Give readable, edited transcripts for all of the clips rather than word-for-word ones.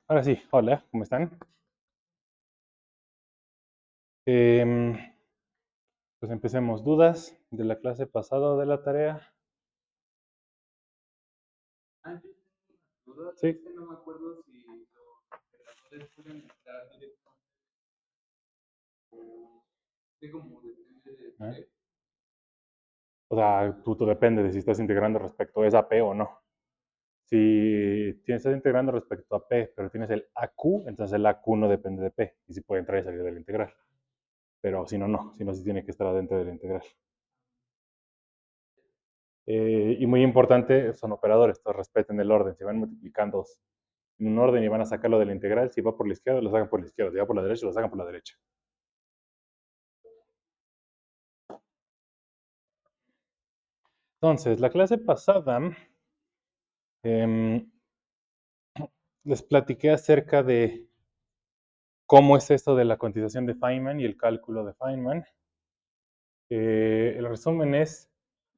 Ahora sí, hola, ¿cómo están? Em, pues empecemos. ¿Dudas de la clase pasada o de la tarea? Sí. ¿Eh? O sea, tú depende de si estás integrando respecto a esa P o no. Si estás integrando respecto a P, pero tienes el AQ, entonces el AQ no depende de P y sí puede entrar y salir de la integral. Pero si no, no. Si no, sí tiene que estar adentro de la integral. Y muy importante, son operadores, entonces respeten el orden. Se van multiplicando en un orden y van a sacarlo de la integral. Si va por la izquierda, lo sacan por la izquierda. Si va por la derecha, lo sacan por la derecha. Entonces, la clase pasada em, les platiqué acerca de cómo es esto de la cuantización de Feynman y el cálculo de Feynman. El resumen es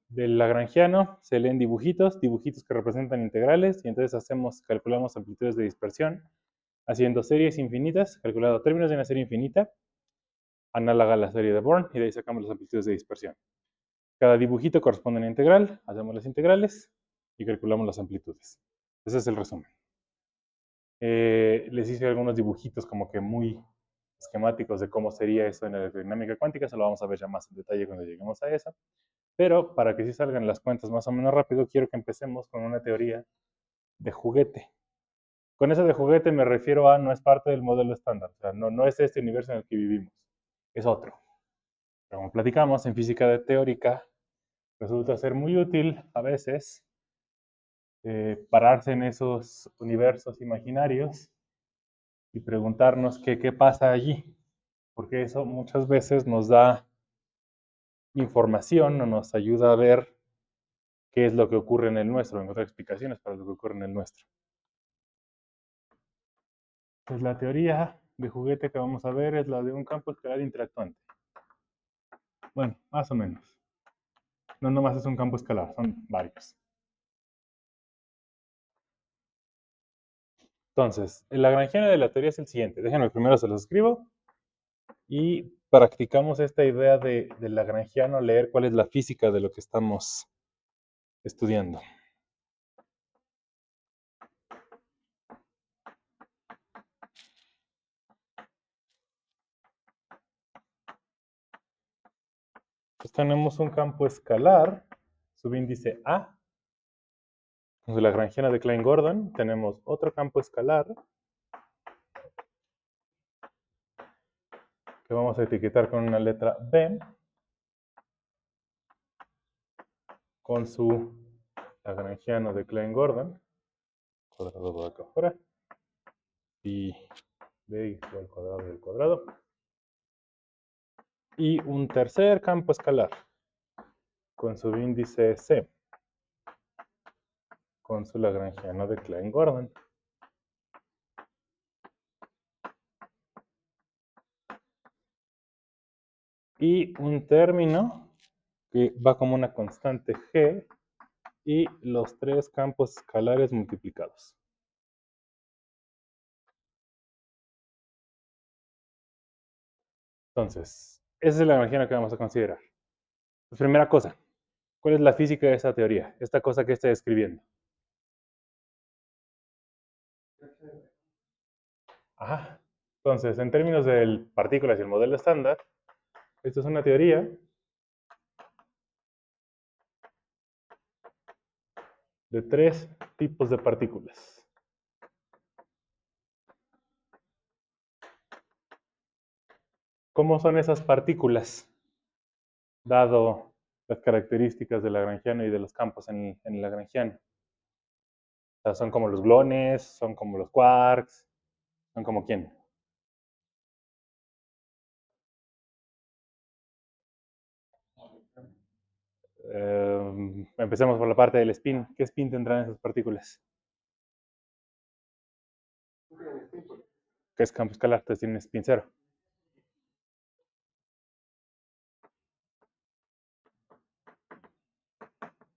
del lagrangiano, se leen dibujitos, dibujitos que representan integrales, y entonces calculamos amplitudes de dispersión, haciendo series infinitas, calculando términos de una serie infinita, análoga a la serie de Born, y de ahí sacamos las amplitudes de dispersión. Cada dibujito corresponde a una integral, hacemos las integrales y calculamos las amplitudes. Ese es el resumen. Les hice algunos dibujitos como que muy esquemáticos de cómo sería eso en la electrodinámica cuántica, eso lo vamos a ver ya más en detalle cuando lleguemos a esa. Pero para que sí salgan las cuentas más o menos rápido, quiero que empecemos con una teoría de juguete. Con eso de juguete me refiero a no es parte del modelo estándar, o sea, no es este universo en el que vivimos, es otro. Pero como platicamos en física teórica, resulta ser muy útil a veces pararse en esos universos imaginarios y preguntarnos qué pasa allí, porque eso muchas veces nos da información o nos ayuda a ver qué es lo que ocurre en el nuestro, encontrar explicaciones para lo que ocurre en el nuestro. Pues la teoría de juguete que vamos a ver es la de un campo escalar interactuante. Bueno, más o menos. No nomás es un campo escalar, son varios. Entonces, el lagrangiano de la teoría es el siguiente. Déjenme primero se los escribo y practicamos esta idea del lagrangiano, leer cuál es la física de lo que estamos estudiando. Pues tenemos un campo escalar, subíndice A. Entonces, la lagrangiana de Klein-Gordon. Tenemos otro campo escalar que vamos a etiquetar con una letra B, con su lagrangiano de Klein-Gordon, cuadrado por acá afuera, y B igual al cuadrado del cuadrado. Y un tercer campo escalar con su índice C, con su lagrangiano de Klein-Gordon. Y un término que va como una constante G y los tres campos escalares multiplicados. Entonces, esa es la lagrangiano que vamos a considerar. Pues, primera cosa, ¿cuál es la física de esta teoría? Esta cosa que estoy describiendo. Ajá. Entonces, en términos de partículas y el modelo estándar, esto es una teoría de tres tipos de partículas. ¿Cómo son esas partículas? Dado las características del lagrangiano y de los campos en el lagrangiano. O sea, son como los gluones, son como los quarks, son como quién. Empecemos por la parte del spin. ¿Qué spin tendrán esas partículas? ¿Qué es campo escalar? Entonces tienen spin cero.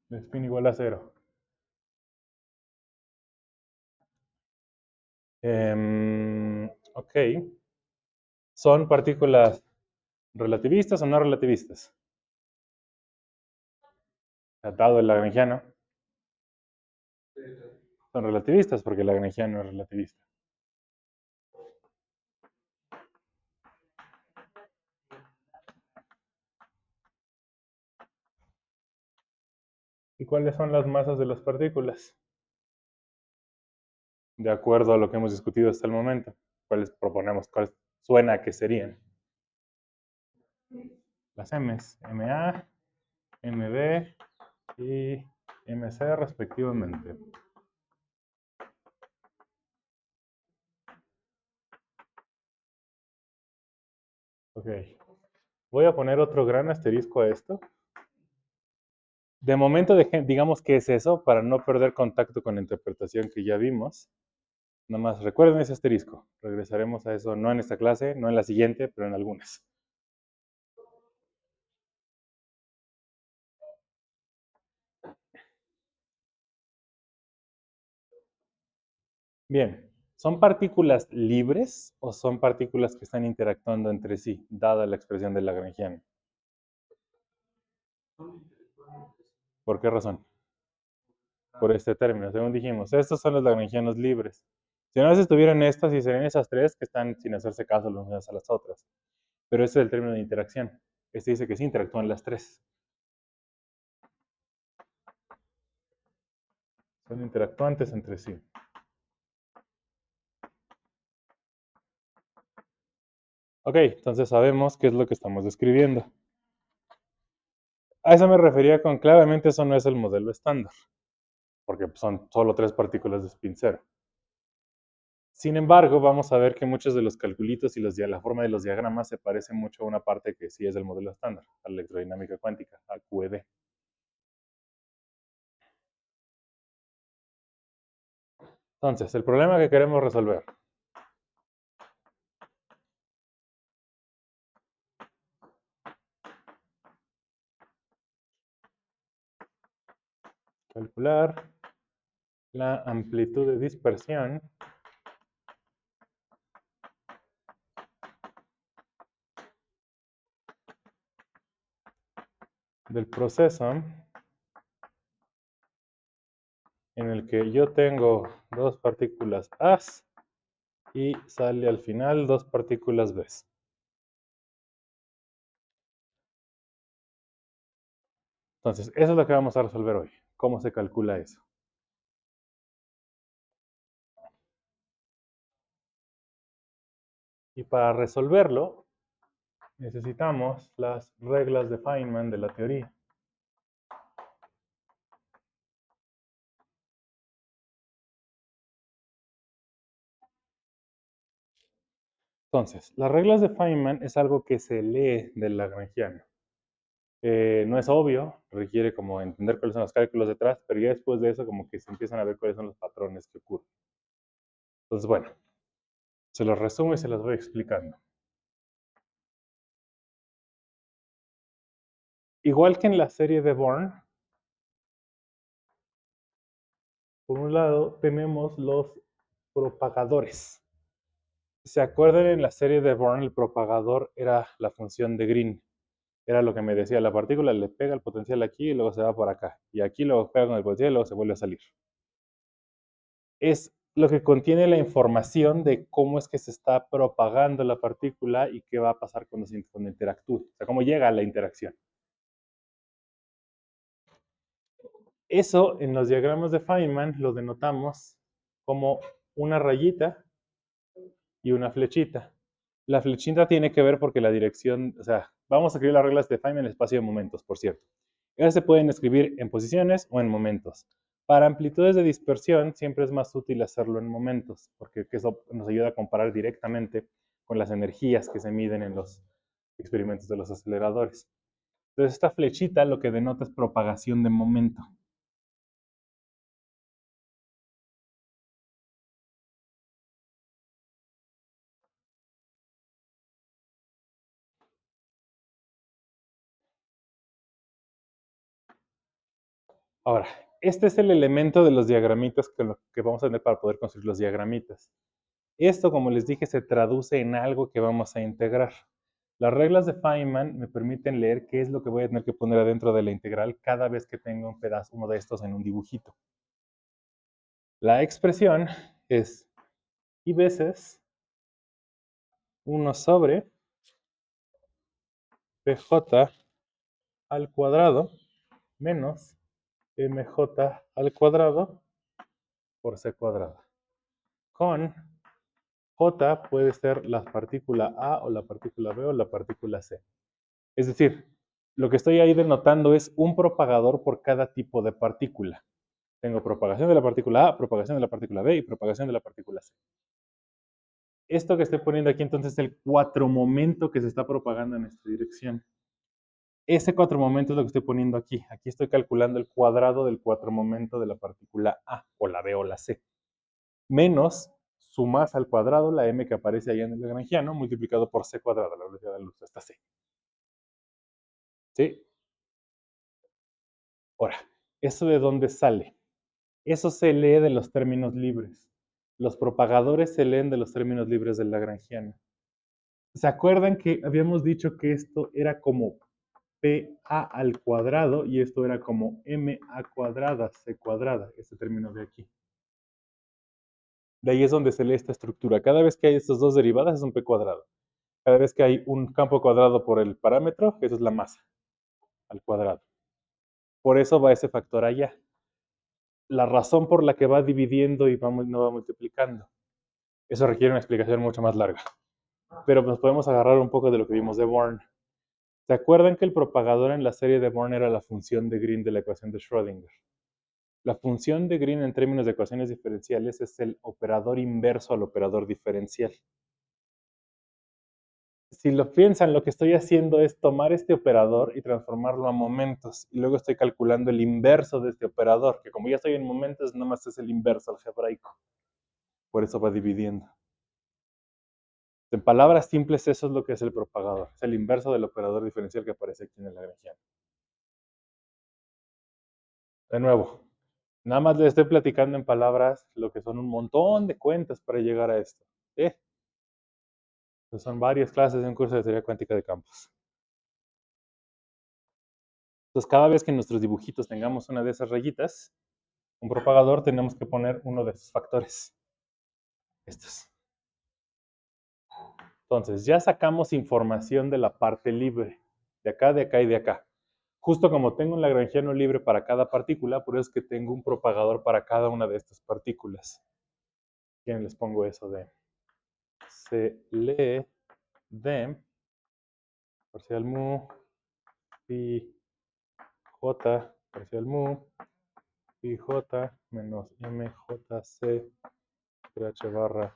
El spin igual a cero. Ok. ¿Son partículas relativistas o no relativistas? Dado el lagrangiano, son relativistas porque el lagrangiano es relativista. ¿Y cuáles son las masas de las partículas? De acuerdo a lo que hemos discutido hasta el momento. ¿Cuáles proponemos? ¿Cuáles suena que serían? Las M's, MA, MB y MC respectivamente. Ok. Voy a poner otro gran asterisco a esto. De momento, digamos que es eso, para no perder contacto con la interpretación que ya vimos. Nada más recuerden ese asterisco. Regresaremos a eso no en esta clase, no en la siguiente, pero en algunas. Bien, ¿son partículas libres o son partículas que están interactuando entre sí, dada la expresión del lagrangiano? ¿Por qué razón? Por este término, según dijimos, estos son los lagrangianos libres. Si no estuvieran estas, y serían esas tres que están sin hacerse caso las unas a las otras. Pero este es el término de interacción. Este dice que sí interactúan las tres. Son interactuantes entre sí. Ok, entonces sabemos qué es lo que estamos describiendo. A eso me refería con claramente eso no es el modelo estándar, porque son solo tres partículas de spin cero. Sin embargo, vamos a ver que muchos de los calculitos y la forma de los diagramas se parecen mucho a una parte que sí es del modelo estándar, a la electrodinámica cuántica, a QED. Entonces, el problema que queremos resolver. Calcular la amplitud de dispersión del proceso en el que yo tengo dos partículas A y sale al final dos partículas B. Entonces, eso es lo que vamos a resolver hoy. ¿Cómo se calcula eso? Y para resolverlo, necesitamos las reglas de Feynman de la teoría. Entonces, las reglas de Feynman es algo que se lee del lagrangiano. No es obvio, requiere como entender cuáles son los cálculos detrás, pero ya después de eso como que se empiezan a ver cuáles son los patrones que ocurren. Entonces, bueno, se los resumo y se los voy explicando. Igual que en la serie de Born, por un lado tenemos los propagadores. ¿Se acuerdan en la serie de Born, el propagador era la función de Green? Era lo que me decía, la partícula le pega el potencial aquí y luego se va por acá. Y aquí luego pega con el potencial y luego se vuelve a salir. Es lo que contiene la información de cómo es que se está propagando la partícula y qué va a pasar cuando interactúe. O sea, cómo llega a la interacción. Eso en los diagramas de Feynman lo denotamos como una rayita y una flechita. La flechita tiene que ver porque la dirección, o sea, vamos a escribir las reglas de Feynman en el espacio de momentos, por cierto. Ellas se pueden escribir en posiciones o en momentos. Para amplitudes de dispersión siempre es más útil hacerlo en momentos, porque eso nos ayuda a comparar directamente con las energías que se miden en los experimentos de los aceleradores. Entonces, esta flechita lo que denota es propagación de momento. Ahora, este es el elemento de los diagramitas que vamos a tener para poder construir los diagramitas. Esto, como les dije, se traduce en algo que vamos a integrar. Las reglas de Feynman me permiten leer qué es lo que voy a tener que poner adentro de la integral cada vez que tenga un pedazo, uno de estos en un dibujito. La expresión es i veces 1 sobre pj al cuadrado menos mj al cuadrado por c cuadrado. Con j puede ser la partícula A o la partícula B o la partícula C. Es decir, lo que estoy ahí denotando es un propagador por cada tipo de partícula. Tengo propagación de la partícula A, propagación de la partícula B y propagación de la partícula C. Esto que estoy poniendo aquí entonces es el cuatromomento que se está propagando en esta dirección. Ese cuatromomento es lo que estoy poniendo aquí. Aquí estoy calculando el cuadrado del cuatromomento de la partícula A, o la B o la C. Menos su masa al cuadrado, la m que aparece ahí en el lagrangiano, multiplicado por c cuadrado, la velocidad de la luz, esta c. ¿Sí? Ahora, ¿eso de dónde sale? Eso se lee de los términos libres. Los propagadores se leen de los términos libres del lagrangiano. ¿Se acuerdan que habíamos dicho que esto era como PA al cuadrado y esto era como MA cuadrada, C cuadrada, este término de aquí? De ahí es donde se lee esta estructura. Cada vez que hay estas dos derivadas es un P cuadrado. Cada vez que hay un campo cuadrado por el parámetro, eso es la masa al cuadrado. Por eso va ese factor allá. La razón por la que va dividiendo y no va multiplicando. Eso requiere una explicación mucho más larga. Pero nos podemos agarrar un poco de lo que vimos de Born. ¿Se acuerdan que el propagador en la serie de Born era la función de Green de la ecuación de Schrödinger? La función de Green en términos de ecuaciones diferenciales es el operador inverso al operador diferencial. Si lo piensan, lo que estoy haciendo es tomar este operador y transformarlo a momentos. Y luego estoy calculando el inverso de este operador, que como ya estoy en momentos, nomás es el inverso algebraico. Por eso va dividiendo. En palabras simples, eso es lo que es el propagador. Es el inverso del operador diferencial que aparece aquí en el lagrangiano. De nuevo, nada más les estoy platicando en palabras lo que son un montón de cuentas para llegar a esto. ¿Eh? Pues son varias clases de un curso de teoría cuántica de campos. Entonces, cada vez que en nuestros dibujitos tengamos una de esas rayitas, un propagador, tenemos que poner uno de esos factores. Estos. Entonces, ya sacamos información de la parte libre. De acá, de acá y de acá. Justo como tengo un lagrangiano libre para cada partícula, por eso es que tengo un propagador para cada una de estas partículas. ¿Quién les pongo eso de? Se lee de parcial mu pi j parcial mu pi j menos mjc h barra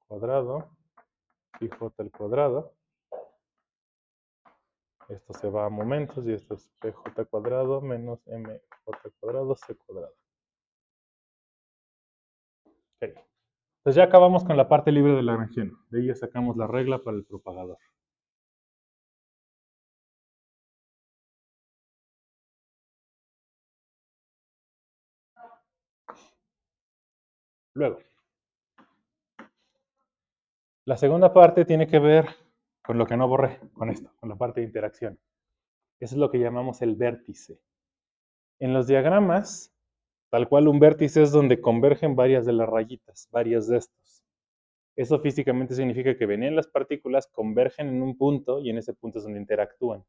cuadrado pi j al cuadrado. Esto se va a momentos y esto es pj cuadrado menos mj cuadrado c cuadrado. Okay. Entonces ya acabamos con la parte libre del lagrangiano. De ahí ya sacamos la regla para el propagador. Luego, la segunda parte tiene que ver con lo que no borré, con esto, con la parte de interacción. Eso es lo que llamamos el vértice. En los diagramas, tal cual un vértice es donde convergen varias de las rayitas, varias de estos. Eso físicamente significa que venían las partículas, convergen en un punto y en ese punto es donde interactúan.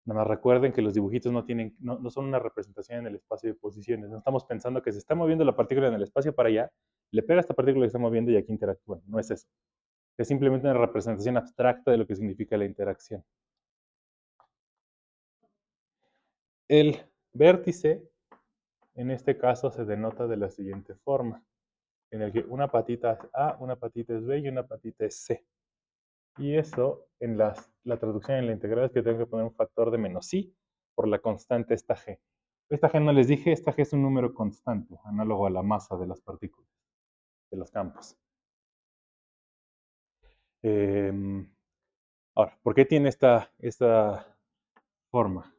Nada más recuerden que los dibujitos no son una representación en el espacio de posiciones. No estamos pensando que se está moviendo la partícula en el espacio para allá, le pega a esta partícula que está moviendo y aquí interactúan. No es eso. Es simplemente una representación abstracta de lo que significa la interacción. El vértice, en este caso, se denota de la siguiente forma, en el que una patita es A, una patita es B y una patita es C. Y eso, en la traducción en la integral, es que tengo que poner un factor de menos I por la constante esta G. Esta G no les dije, esta G es un número constante, análogo a la masa de las partículas, de los campos. Ahora, ¿por qué tiene esta forma?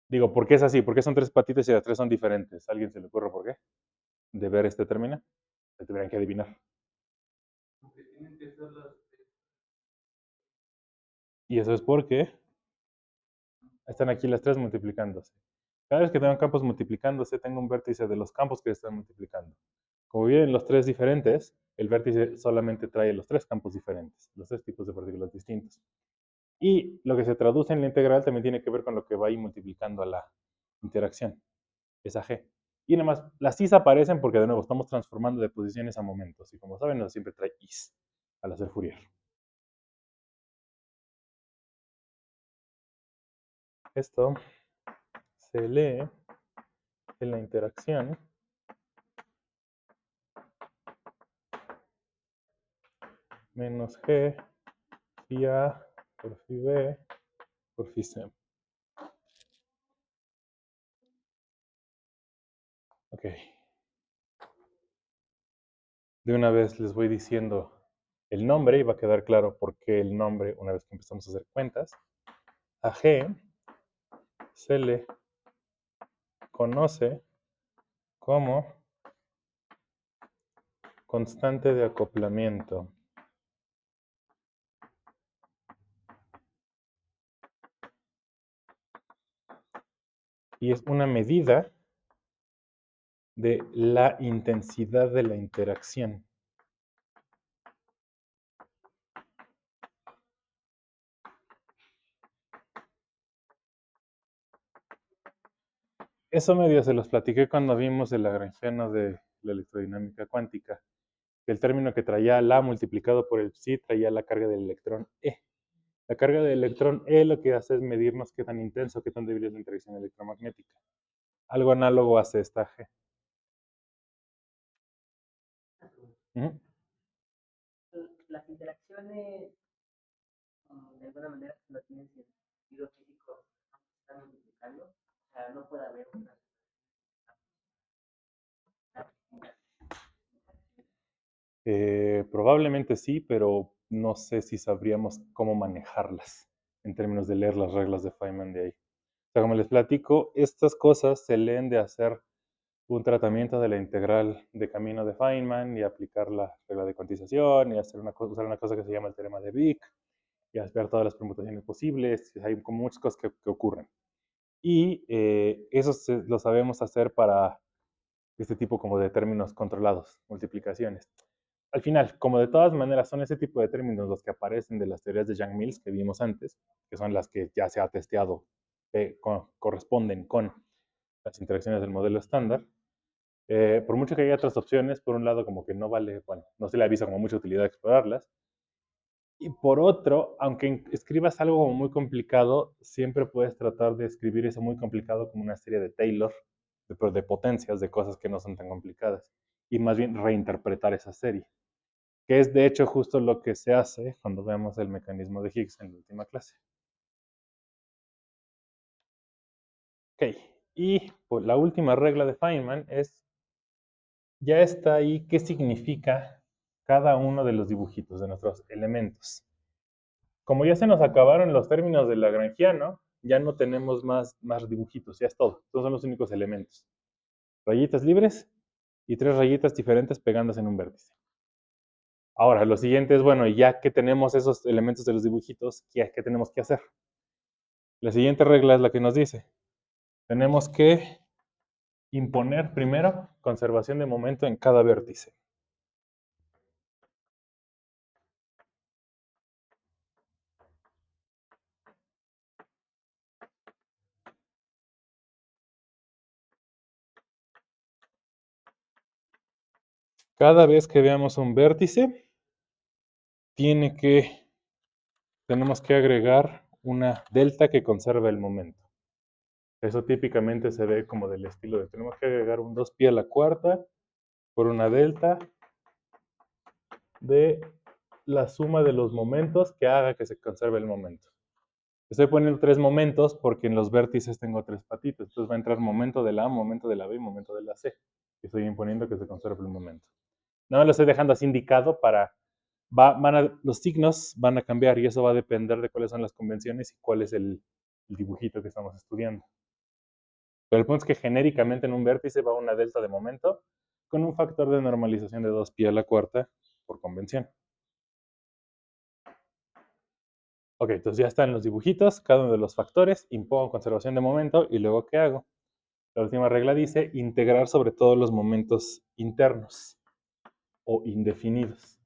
Digo, ¿por qué es así? ¿Por qué son tres patitas y las tres son diferentes? ¿A alguien se le ocurre por qué? De ver este término, se tendrían que adivinar. Y eso es porque están aquí las tres multiplicándose. Cada vez que tengo campos multiplicándose, tengo un vértice de los campos que están multiplicando. Como vienen los tres diferentes, el vértice solamente trae los tres campos diferentes, los tres tipos de partículas distintos. Y lo que se traduce en la integral también tiene que ver con lo que va ahí multiplicando a la interacción, esa g. Y nada más, las is aparecen porque de nuevo estamos transformando de posiciones a momentos. Y como saben, no siempre trae is al hacer Fourier. Esto se lee en la interacción menos g phi a por phi b por phi c. Ok. De una vez les voy diciendo el nombre y va a quedar claro por qué el nombre una vez que empezamos a hacer cuentas. A G se le conoce como constante de acoplamiento. Y es una medida de la intensidad de la interacción. Eso medio se los platiqué cuando vimos el lagrangiano de la electrodinámica cuántica. El término que traía la multiplicado por el psi traía la carga del electrón E. La carga del electrón E lo que hace es medirnos qué tan intenso, qué tan débil es la interacción electromagnética. Algo análogo hace esta G. Ujú. Las interacciones, de alguna manera, no tienen sentido físico, están multiplicando. O sea, no puede haber una. Probablemente sí, pero no sé si sabríamos cómo manejarlas en términos de leer las reglas de Feynman de ahí. O sea, como les platico, estas cosas se leen de hacer un tratamiento de la integral de camino de Feynman y aplicar la regla de cuantización y hacer usar una cosa que se llama el teorema de Wick y ver todas las permutaciones posibles. Hay como muchas cosas que ocurren. Y eso lo sabemos hacer para este tipo como de términos controlados, multiplicaciones. Al final, como de todas maneras son ese tipo de términos los que aparecen de las teorías de Yang-Mills que vimos antes, que son las que ya se ha testeado, corresponden con las interacciones del modelo estándar, por mucho que haya otras opciones, por un lado como que no vale, bueno, no se le avisa como mucha utilidad explorarlas, y por otro, aunque escribas algo como muy complicado, siempre puedes tratar de escribir eso muy complicado como una serie de Taylor, de potencias, de cosas que no son tan complicadas, y más bien reinterpretar esa serie, que es de hecho justo lo que se hace cuando vemos el mecanismo de Higgs en la última clase. Ok, y pues, la última regla de Feynman es, ya está ahí qué significa cada uno de los dibujitos de nuestros elementos. Como ya se nos acabaron los términos del lagrangiano, ya no tenemos más dibujitos, ya es todo. Estos son los únicos elementos. Rayitas libres y tres rayitas diferentes pegándose en un vértice. Ahora, lo siguiente es, bueno, ya que tenemos esos elementos de los dibujitos, ¿qué tenemos que hacer? La siguiente regla es la que nos dice, tenemos que imponer primero conservación de momento en cada vértice. Cada vez que veamos un vértice, tenemos que agregar una delta que conserve el momento. Eso típicamente se ve como del estilo de tenemos que agregar un 2π a la cuarta por una delta de la suma de los momentos que haga que se conserve el momento. Estoy poniendo tres momentos porque en los vértices tengo tres patitas. Entonces va a entrar momento de la A, momento de la B y momento de la C. Estoy imponiendo que se conserve el momento. No lo estoy dejando así indicado para... los signos van a cambiar y eso va a depender de cuáles son las convenciones y cuál es el dibujito que estamos estudiando. Pero el punto es que genéricamente en un vértice va una delta de momento con un factor de normalización de 2π a la cuarta por convención. Ok, entonces ya están los dibujitos, cada uno de los factores, impongo conservación de momento y luego ¿qué hago? La última regla dice integrar sobre todos los momentos internos o indefinidos.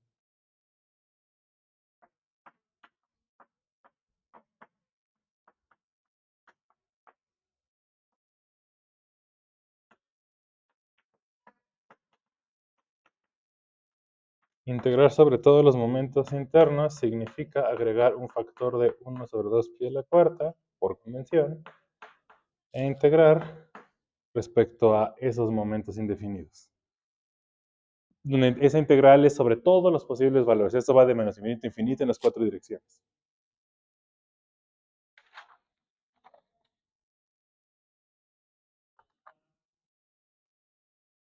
Integrar sobre todos los momentos internos significa agregar un factor de 1 sobre 2 pi a la cuarta, por convención, e integrar respecto a esos momentos indefinidos. Esa integral es sobre todos los posibles valores. Esto va de menos infinito a infinito en las 4 direcciones.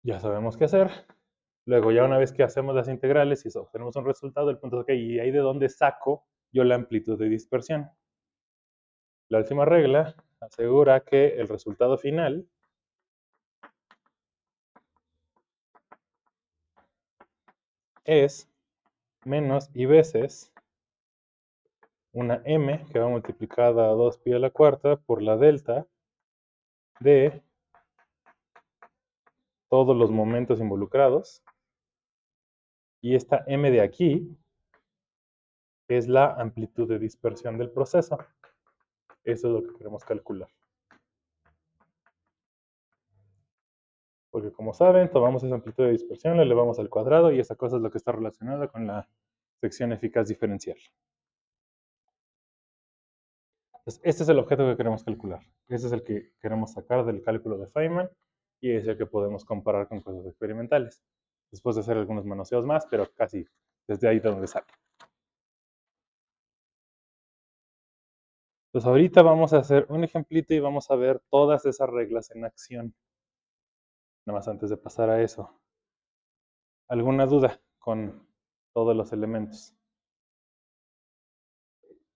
Ya sabemos qué hacer. Luego, ya una vez que hacemos las integrales y obtenemos un resultado, el punto es, ok, ¿y ahí de dónde saco yo la amplitud de dispersión? La última regla asegura que el resultado final es menos y veces una m que va multiplicada a 2 pi a la cuarta por la delta de todos los momentos involucrados. Y esta m de aquí es la amplitud de dispersión del proceso. Eso es lo que queremos calcular. Porque como saben, tomamos esa amplitud de dispersión, la elevamos al cuadrado y esa cosa es lo que está relacionada con la sección eficaz diferencial. Entonces, este es el objeto que queremos calcular. Este es el que queremos sacar del cálculo de Feynman y es el que podemos comparar con cosas experimentales. Después de hacer algunos manoseos más, pero casi desde ahí de donde sale. Entonces ahorita vamos a hacer un ejemplito y vamos a ver todas esas reglas en acción. Nada más antes de pasar a eso. ¿Alguna duda con todos los elementos?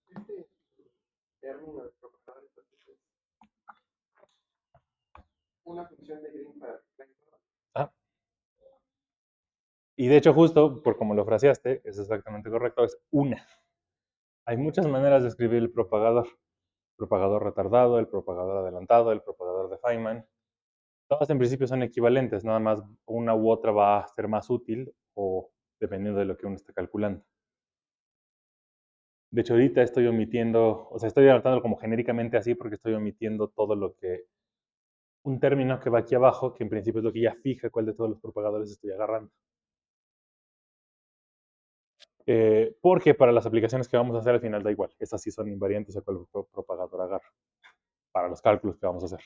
Este término de propagador es una función de Green para Ah, y de hecho justo por como lo fraseaste, es exactamente correcto, es una. Hay muchas maneras de escribir el propagador. El propagador retardado, el propagador adelantado, el propagador de Feynman. Todas en principio son equivalentes, nada más una u otra va a ser más útil o dependiendo de lo que uno esté calculando. De hecho, ahorita estoy omitiendo, o sea, estoy anotándolo como genéricamente así porque estoy omitiendo todo lo que, un término que va aquí abajo, que en principio es lo que ya fija cuál de todos los propagadores estoy agarrando. Porque para las aplicaciones que vamos a hacer al final da igual. Esas sí son invariantes a cuál propagador agarra para los cálculos que vamos a hacer.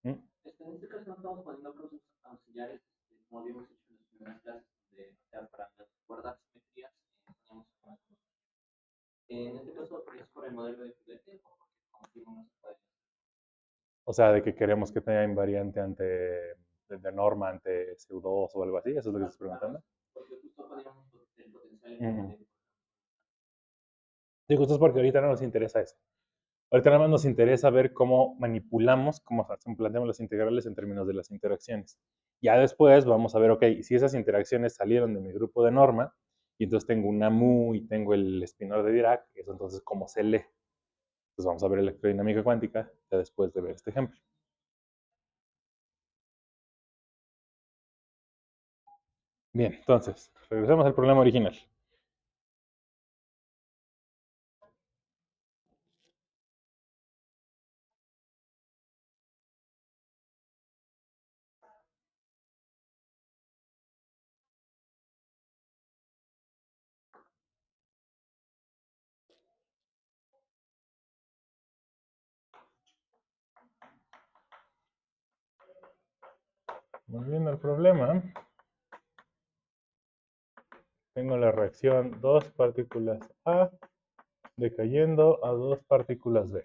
¿Mm? En este caso no estamos poniendo causas auxiliares, como habíamos hecho en las primeras clases, para guardar simetrías, en este caso es por el modelo de filete o porque confirma no se puede. O sea, de que queremos que tenga invariante ante de norma ante pseudo o algo así, eso es lo que estás preguntando. Porque justo poníamos el potencial. Sí, justo es porque ahorita no nos interesa eso. Ahorita nada más nos interesa ver cómo manipulamos, cómo planteamos las integrales en términos de las interacciones. Ya después vamos a ver, ok, si esas interacciones salieron de mi grupo de norma, y entonces tengo una mu y tengo el espinor de Dirac, eso entonces cómo se lee. Entonces vamos a ver electrodinámica cuántica ya después de ver este ejemplo. Bien, entonces, regresemos al problema original. Volviendo al problema, tengo la reacción 2 partículas A decayendo a 2 partículas B.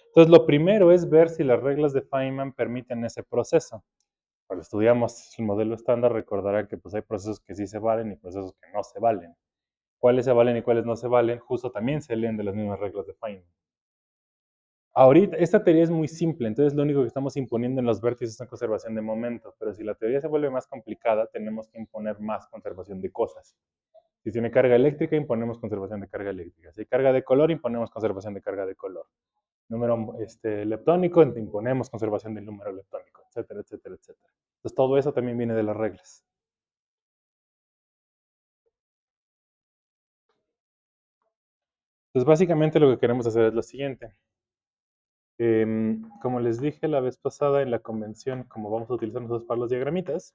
Entonces, lo primero es ver si las reglas de Feynman permiten ese proceso. Cuando estudiamos el modelo estándar, recordarán que pues, hay procesos que sí se valen y procesos que no se valen. Cuáles se valen y cuáles no se valen, justo también se leen de las mismas reglas de Feynman. Ahorita, esta teoría es muy simple, entonces lo único que estamos imponiendo en los vértices es conservación de momento, pero si la teoría se vuelve más complicada, tenemos que imponer más conservación de cosas. Si tiene carga eléctrica, imponemos conservación de carga eléctrica. Si hay carga de color, imponemos conservación de carga de color. Número leptónico, imponemos conservación del número leptónico, etcétera, etcétera, etcétera. Entonces todo eso también viene de las reglas. Entonces básicamente lo que queremos hacer es lo siguiente. Como les dije la vez pasada en la convención, como vamos a utilizar nosotros para los diagramitas,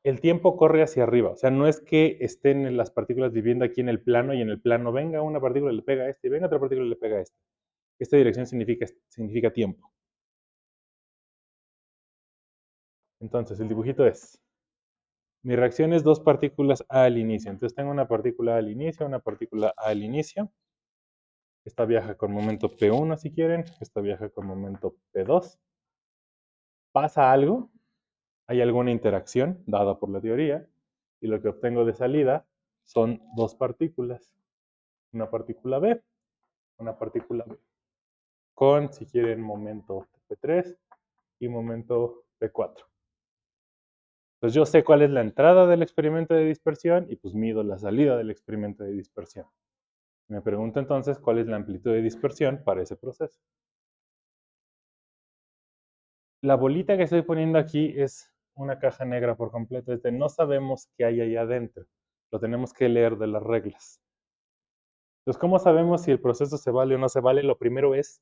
el tiempo corre hacia arriba. O sea, no es que estén las partículas viviendo aquí en el plano y en el plano venga una partícula y le pega a este y venga otra partícula y le pega a este. Esta dirección significa tiempo. Entonces, el dibujito es, mi reacción es dos partículas A al inicio. Entonces tengo una partícula A al inicio, una partícula A al inicio. Esta viaja con momento P1 si quieren, esta viaja con momento P2. Pasa algo, hay alguna interacción dada por la teoría, y lo que obtengo de salida son dos partículas. Una partícula B, una partícula B. Con, si quieren, momento P3 y momento P4. Entonces yo sé cuál es la entrada del experimento de dispersión y pues mido la salida del experimento de dispersión. Me pregunto entonces cuál es la amplitud de dispersión para ese proceso. La bolita que estoy poniendo aquí es una caja negra por completo. Es de no sabemos qué hay ahí adentro. Lo tenemos que leer de las reglas. Entonces, ¿cómo sabemos si el proceso se vale o no se vale? Lo primero es,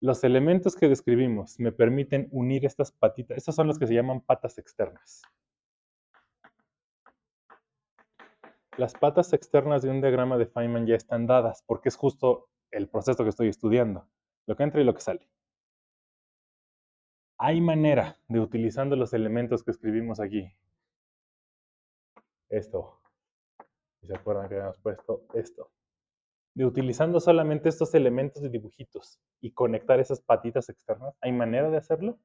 los elementos que describimos me permiten unir estas patitas. Estos son los que se llaman patas externas. Las patas externas de un diagrama de Feynman ya están dadas, porque es justo el proceso que estoy estudiando. Lo que entra y lo que sale. Hay manera de, utilizando los elementos que escribimos aquí. Esto. Si se acuerdan que habíamos puesto esto. De utilizando solamente estos elementos de dibujitos y conectar esas patitas externas. ¿Hay manera de hacerlo?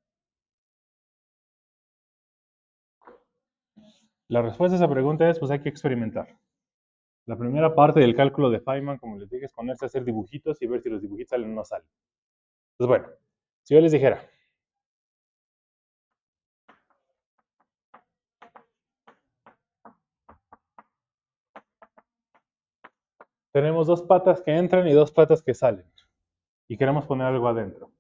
La respuesta a esa pregunta es, pues hay que experimentar. La primera parte del cálculo de Feynman, como les dije, es ponerse a hacer dibujitos y ver si los dibujitos salen o no salen. Entonces, bueno, si yo les dijera, tenemos dos patas que entran y dos patas que salen, y queremos poner algo adentro.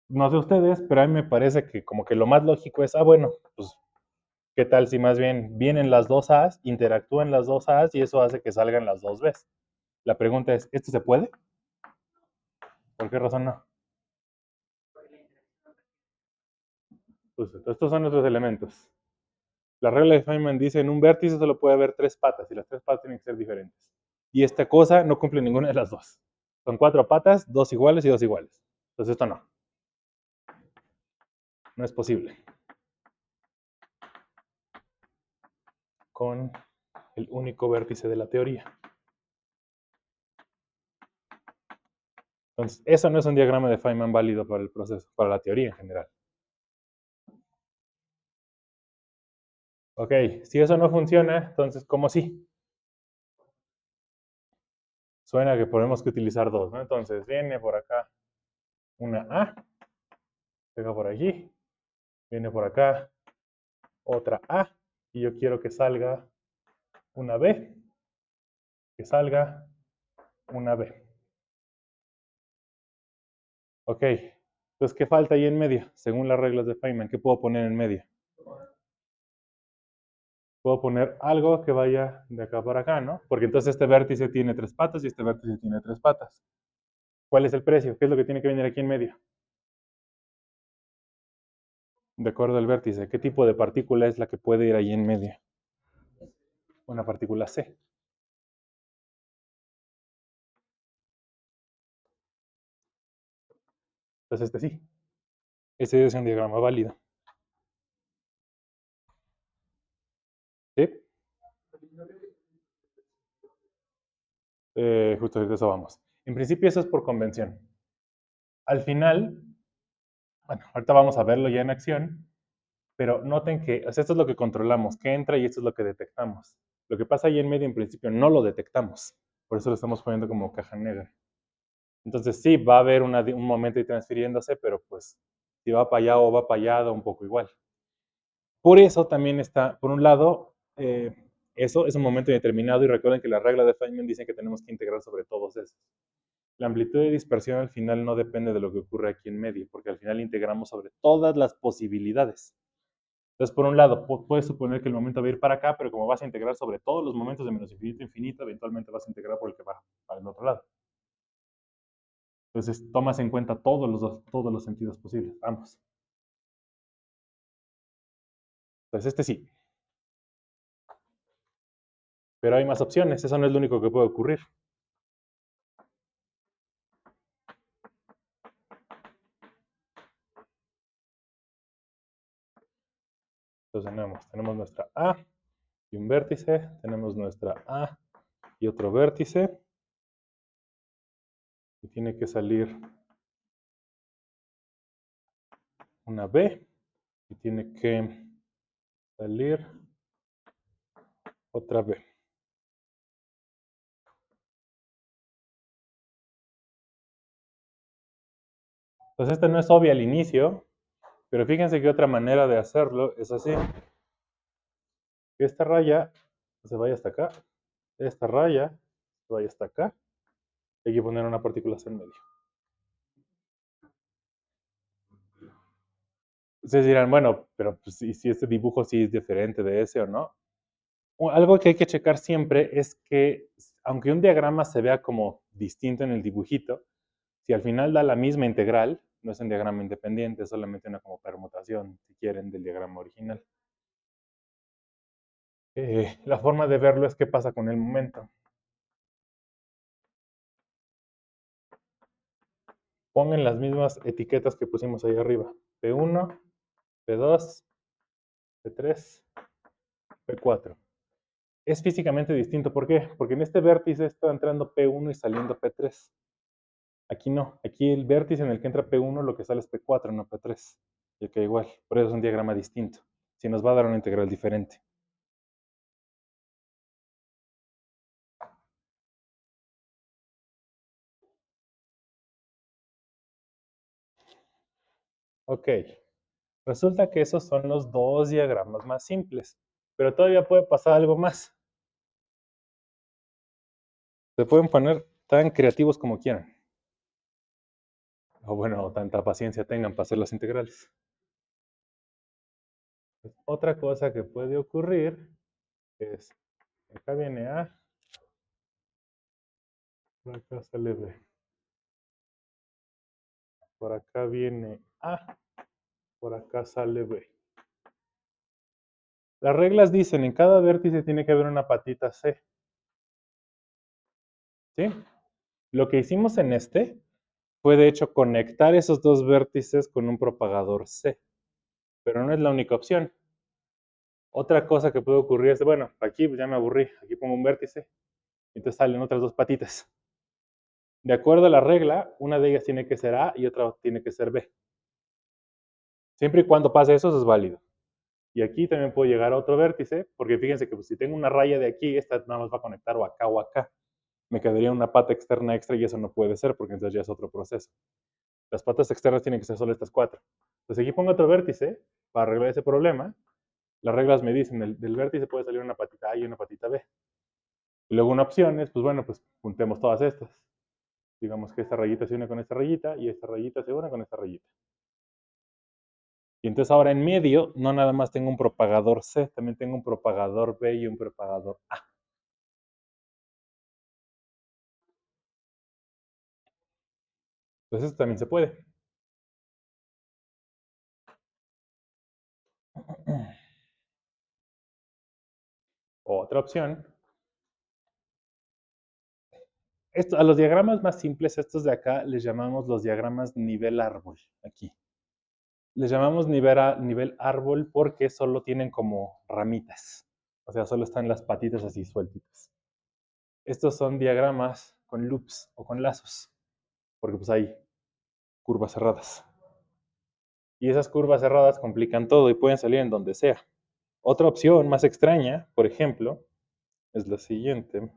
No sé ustedes, pero a mí me parece que como que lo más lógico es, bueno, pues, ¿qué tal si más bien vienen las dos A's, interactúan las dos A's y eso hace que salgan las dos B's? La pregunta es, ¿esto se puede? ¿Por qué razón no? Pues estos son nuestros elementos. La regla de Feynman dice, en un vértice solo puede haber tres patas y las tres patas tienen que ser diferentes. Y esta cosa no cumple ninguna de las dos. Son cuatro patas, dos iguales y dos iguales. Entonces esto no. No es posible. Con el único vértice de la teoría. Entonces, eso no es un diagrama de Feynman válido para el proceso, para la teoría en general. Ok, si eso no funciona, entonces, ¿cómo sí? Suena que tenemos que utilizar dos, ¿no? Entonces, viene por acá una A, pega por allí, viene por acá otra A, y yo quiero que salga una B, que salga una B. Ok, entonces, ¿qué falta ahí en medio? Según las reglas de Feynman, ¿qué puedo poner en medio? Puedo poner algo que vaya de acá para acá, ¿no? Porque entonces este vértice tiene tres patas y este vértice tiene tres patas. ¿Cuál es el precio? ¿Qué es lo que tiene que venir aquí en medio? De acuerdo al vértice, ¿qué tipo de partícula es la que puede ir ahí en medio? Una partícula C. Entonces este sí. Ese es un diagrama válido. ¿Sí? Justo de eso vamos. En principio eso es por convención. Al final, bueno, ahorita vamos a verlo ya en acción, pero noten que, o sea, esto es lo que controlamos, que entra y esto es lo que detectamos. Lo que pasa ahí en medio en principio no lo detectamos, por eso lo estamos poniendo como caja negra. Entonces sí, va a haber un momento de transfiriéndose, pero pues si va para allá o va para allá, da un poco igual. Por eso también está, por un lado, Eso es un momento indeterminado y recuerden que la regla de Feynman dice que tenemos que integrar sobre todos esos. La amplitud de dispersión al final no depende de lo que ocurre aquí en medio, porque al final integramos sobre todas las posibilidades. Entonces, por un lado, puedes suponer que el momento va a ir para acá, pero como vas a integrar sobre todos los momentos de menos infinito a infinito, eventualmente vas a integrar por el que va para el otro lado. Entonces, tomas en cuenta todos los sentidos posibles, ambos. Entonces, este sí. Pero hay más opciones, eso no es lo único que puede ocurrir. Entonces tenemos nuestra A y un vértice, tenemos nuestra A y otro vértice, y tiene que salir una B, y tiene que salir otra B. Entonces, esta no es obvia al inicio, pero fíjense que otra manera de hacerlo es así. Que esta raya se vaya hasta acá, esta raya se vaya hasta acá, y hay que poner una partícula C en medio. Ustedes dirán, bueno, pero pues, si este dibujo sí es diferente de ese o no. Algo que hay que checar siempre es que, aunque un diagrama se vea como distinto en el dibujito, si al final da la misma integral, no es un diagrama independiente, es solamente una como permutación, si quieren, del diagrama original. La forma de verlo es qué pasa con el momento. Pongan las mismas etiquetas que pusimos ahí arriba. P1, P2, P3, P4. Es físicamente distinto. ¿Por qué? Porque en este vértice está entrando P1 y saliendo P3. Aquí no. Aquí el vértice en el que entra P1 lo que sale es P4, no P3. Y que igual. Por eso es un diagrama distinto. Si nos va a dar una integral diferente. Ok. Resulta que esos son los dos diagramas más simples. Pero todavía puede pasar algo más. Se pueden poner tan creativos como quieran. O bueno, tanta paciencia tengan para hacer las integrales. Otra cosa que puede ocurrir es, acá viene A, por acá sale B. Por acá viene A, por acá sale B. Las reglas dicen, en cada vértice tiene que haber una patita C. ¿Sí? Lo que hicimos en este fue de hecho conectar esos dos vértices con un propagador C. Pero no es la única opción. Otra cosa que puede ocurrir es, bueno, aquí ya me aburrí, aquí pongo un vértice, y entonces salen otras dos patitas. De acuerdo a la regla, una de ellas tiene que ser A y otra tiene que ser B. Siempre y cuando pase eso es válido. Y aquí también puedo llegar a otro vértice, porque fíjense que pues, si tengo una raya de aquí, esta nada más va a conectar o acá o acá. Me quedaría una pata externa extra y eso no puede ser, porque entonces ya es otro proceso. Las patas externas tienen que ser solo estas cuatro. Entonces aquí pongo otro vértice para arreglar ese problema. Las reglas me dicen, del vértice puede salir una patita A y una patita B. Y luego una opción es, pues bueno, pues juntemos todas estas. Digamos que esta rayita se une con esta rayita y esta rayita se une con esta rayita. Y entonces ahora en medio no nada más tengo un propagador C, también tengo un propagador B y un propagador A. Entonces eso también se puede. Otra opción. A los diagramas más simples, estos de acá, les llamamos los diagramas nivel árbol. Aquí. Les llamamos nivel árbol porque solo tienen como ramitas. O sea, solo están las patitas así sueltitas. Estos son diagramas con loops o con lazos. Porque pues hay curvas cerradas. Y esas curvas cerradas complican todo y pueden salir en donde sea. Otra opción más extraña, por ejemplo, es la siguiente.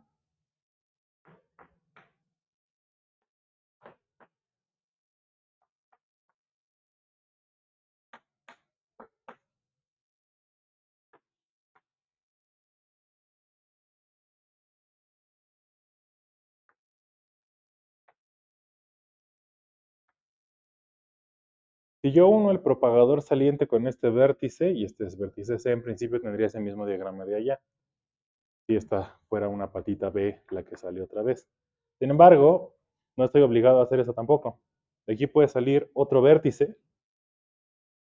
Si yo uno el propagador saliente con este vértice, y este es vértice C, en principio tendría ese mismo diagrama de allá. Si esta fuera una patita B la que salió otra vez. Sin embargo, no estoy obligado a hacer eso tampoco. De aquí puede salir otro vértice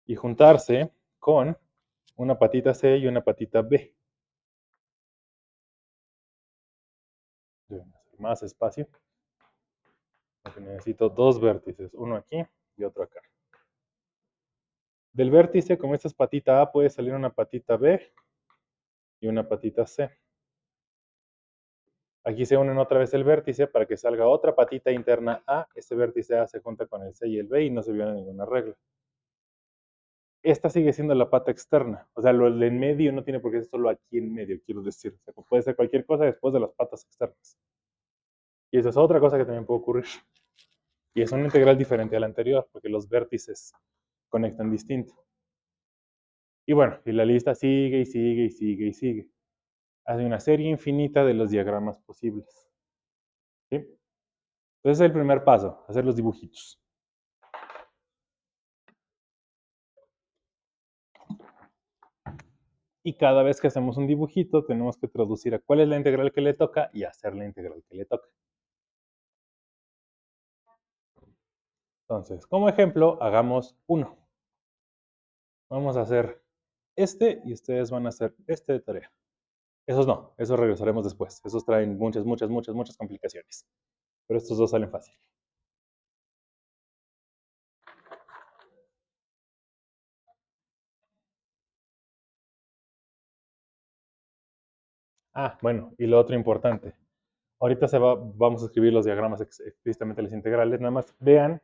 y juntarse con una patita C y una patita B. Deben hacer más espacio. Porque necesito dos vértices, uno aquí y otro acá. Del vértice, como esta es patita A, puede salir una patita B y una patita C. Aquí se unen otra vez el vértice para que salga otra patita interna A. Este vértice A se junta con el C y el B y no se viola ninguna regla. Esta sigue siendo la pata externa. O sea, lo de en medio no tiene por qué ser solo aquí en medio, quiero decir. O sea, puede ser cualquier cosa después de las patas externas. Y esa es otra cosa que también puede ocurrir. Y es una integral diferente a la anterior, porque los vértices conectan distinto. Y bueno, y la lista sigue y sigue y sigue y sigue. Hay una serie infinita de los diagramas posibles. ¿Sí? Entonces es el primer paso, hacer los dibujitos. Y cada vez que hacemos un dibujito, tenemos que traducir a cuál es la integral que le toca y hacer la integral que le toca. Entonces, como ejemplo, hagamos uno. Vamos a hacer este y ustedes van a hacer este de tarea. Esos no, esos regresaremos después. Esos traen muchas, muchas, muchas, muchas complicaciones. Pero estos dos salen fácil. Ah, bueno, y lo otro importante. Ahorita vamos a escribir los diagramas explícitamente las integrales. Nada más vean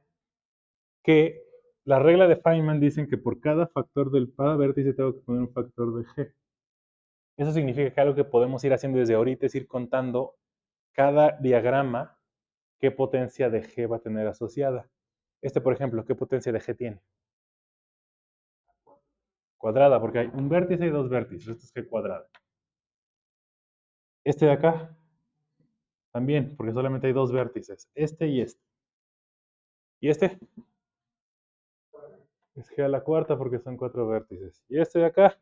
que la regla de Feynman dicen que por cada factor del cada vértice tengo que poner un factor de g. Eso significa que algo que podemos ir haciendo desde ahorita es ir contando cada diagrama qué potencia de g va a tener asociada. Este, por ejemplo, ¿qué potencia de g tiene? Cuadrada, porque hay un vértice y dos vértices. Esto es g cuadrada. Este de acá, también, porque solamente hay dos vértices. Este y este. Y este es g a la cuarta porque son cuatro vértices. Y este de acá,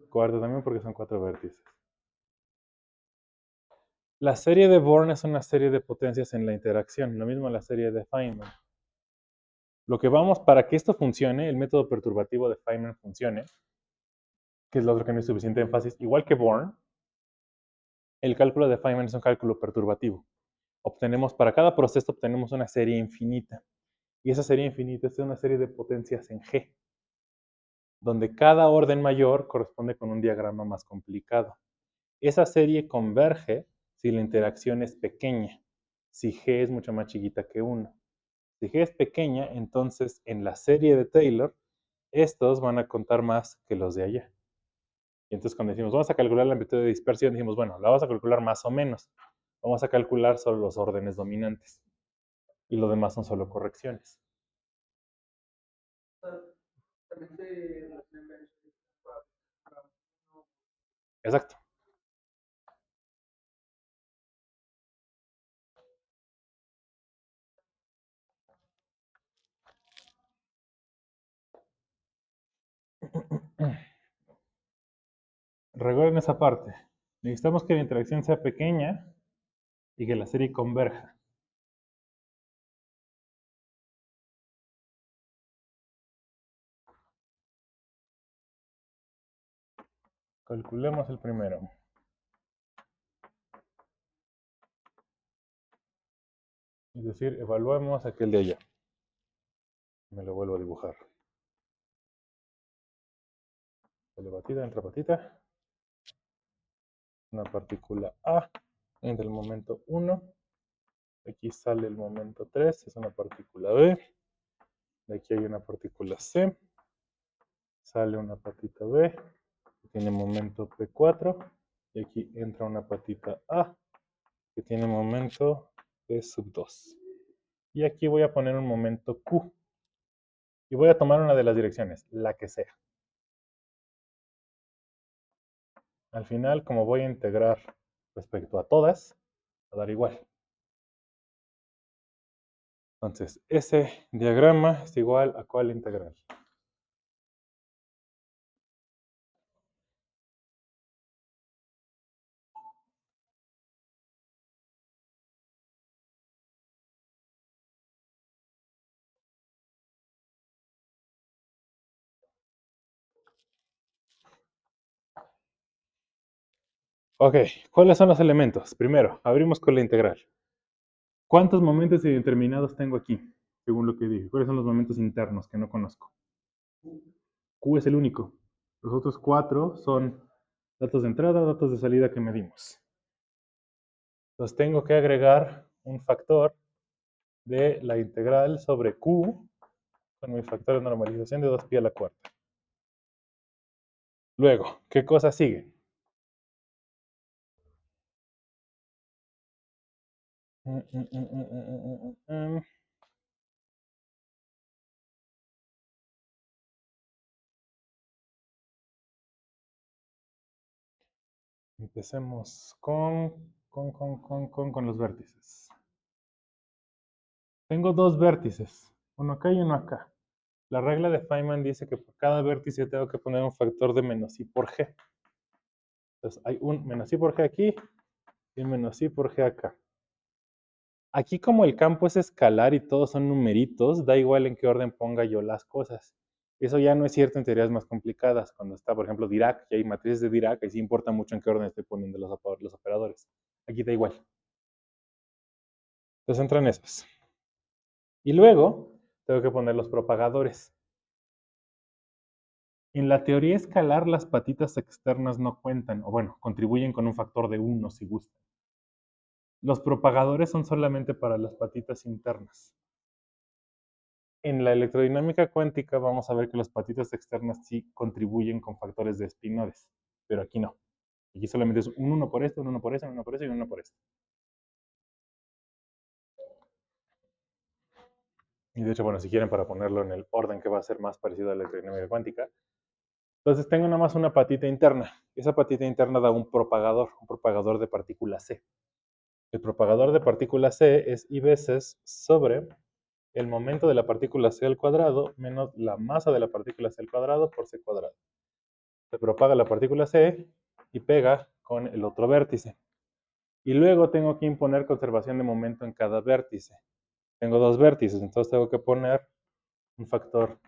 cuarta también porque son cuatro vértices. La serie de Born es una serie de potencias en la interacción, lo mismo la serie de Feynman. Lo que vamos, para que esto funcione, el método perturbativo de Feynman funcione, que es lo otro que no hay suficiente énfasis, igual que Born, el cálculo de Feynman es un cálculo perturbativo. Para cada proceso obtenemos una serie infinita. Y esa serie infinita es una serie de potencias en G, donde cada orden mayor corresponde con un diagrama más complicado. Esa serie converge si la interacción es pequeña, si G es mucho más chiquita que 1. Si G es pequeña, entonces en la serie de Taylor, estos van a contar más que los de allá. Y entonces cuando decimos, vamos a calcular la amplitud de dispersión, decimos, bueno, la vamos a calcular más o menos. Vamos a calcular solo los órdenes dominantes. Y lo demás son solo correcciones. Exacto. Recuerden esa parte. Necesitamos que la interacción sea pequeña y que la serie converja. Calculemos el primero. Es decir, evaluemos aquel de allá. Me lo vuelvo a dibujar. Sale batida, entra patita. Una partícula A entra el momento 1. Aquí sale el momento 3, es una partícula B. De aquí hay una partícula C. Sale una patita B, que tiene momento P4. Y aquí entra una patita A, que tiene momento P sub 2. Y aquí voy a poner un momento Q. Y voy a tomar una de las direcciones, la que sea. Al final, como voy a integrar respecto a todas, va a dar igual. Entonces, ese diagrama es igual a ¿cuál integral? Ok, ¿cuáles son los elementos? Primero, abrimos con la integral. ¿Cuántos momentos indeterminados tengo aquí? Según lo que dije. ¿Cuáles son los momentos internos que no conozco? Q es el único. Los otros 4 son datos de entrada, datos de salida que medimos. Entonces tengo que agregar un factor de la integral sobre Q con mi factor de normalización de 2pi a la cuarta. Luego, ¿qué cosas siguen? Empecemos con los vértices. Tengo dos vértices, uno acá y uno acá. La regla de Feynman dice que por cada vértice tengo que poner un factor de menos i por g. Entonces hay un menos i por g aquí y menos i por g acá. Aquí como el campo es escalar y todos son numeritos, da igual en qué orden ponga yo las cosas. Eso ya no es cierto en teorías más complicadas. Cuando está, por ejemplo, Dirac, y hay matrices de Dirac, ahí sí importa mucho en qué orden estoy poniendo los operadores. Aquí da igual. Entonces entran esas. Y luego tengo que poner los propagadores. En la teoría escalar, las patitas externas no cuentan, o bueno, contribuyen con un factor de 1 si gustan. Los propagadores son solamente para las patitas internas. En la electrodinámica cuántica vamos a ver que las patitas externas sí contribuyen con factores de espinores, pero aquí no. Aquí solamente es un 1 por esto, un 1 por esto, un 1 por esto y un 1 por esto. Y de hecho, bueno, si quieren para ponerlo en el orden que va a ser más parecido a la electrodinámica cuántica. Entonces tengo nada más una patita interna. Esa patita interna da un propagador de partícula C. El propagador de partícula C es I veces sobre el momento de la partícula C al cuadrado menos la masa de la partícula C al cuadrado por C cuadrado. Se propaga la partícula C y pega con el otro vértice. Y luego tengo que imponer conservación de momento en cada vértice. Tengo dos vértices, entonces tengo que poner un factor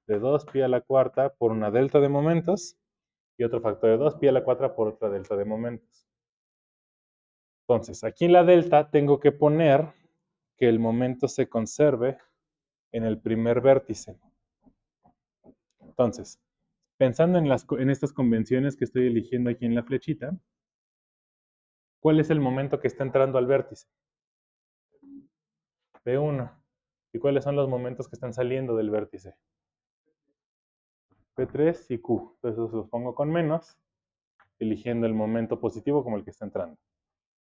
de 2pi a la cuarta por una delta de momentos y otro factor de 2pi a la cuarta por otra delta de momentos. Entonces, aquí en la delta tengo que poner que el momento se conserve en el primer vértice. Entonces, pensando en estas convenciones que estoy eligiendo aquí en la flechita, ¿cuál es el momento que está entrando al vértice? P1. ¿Y cuáles son los momentos que están saliendo del vértice? P3 y Q. Entonces los pongo con menos, eligiendo el momento positivo como el que está entrando.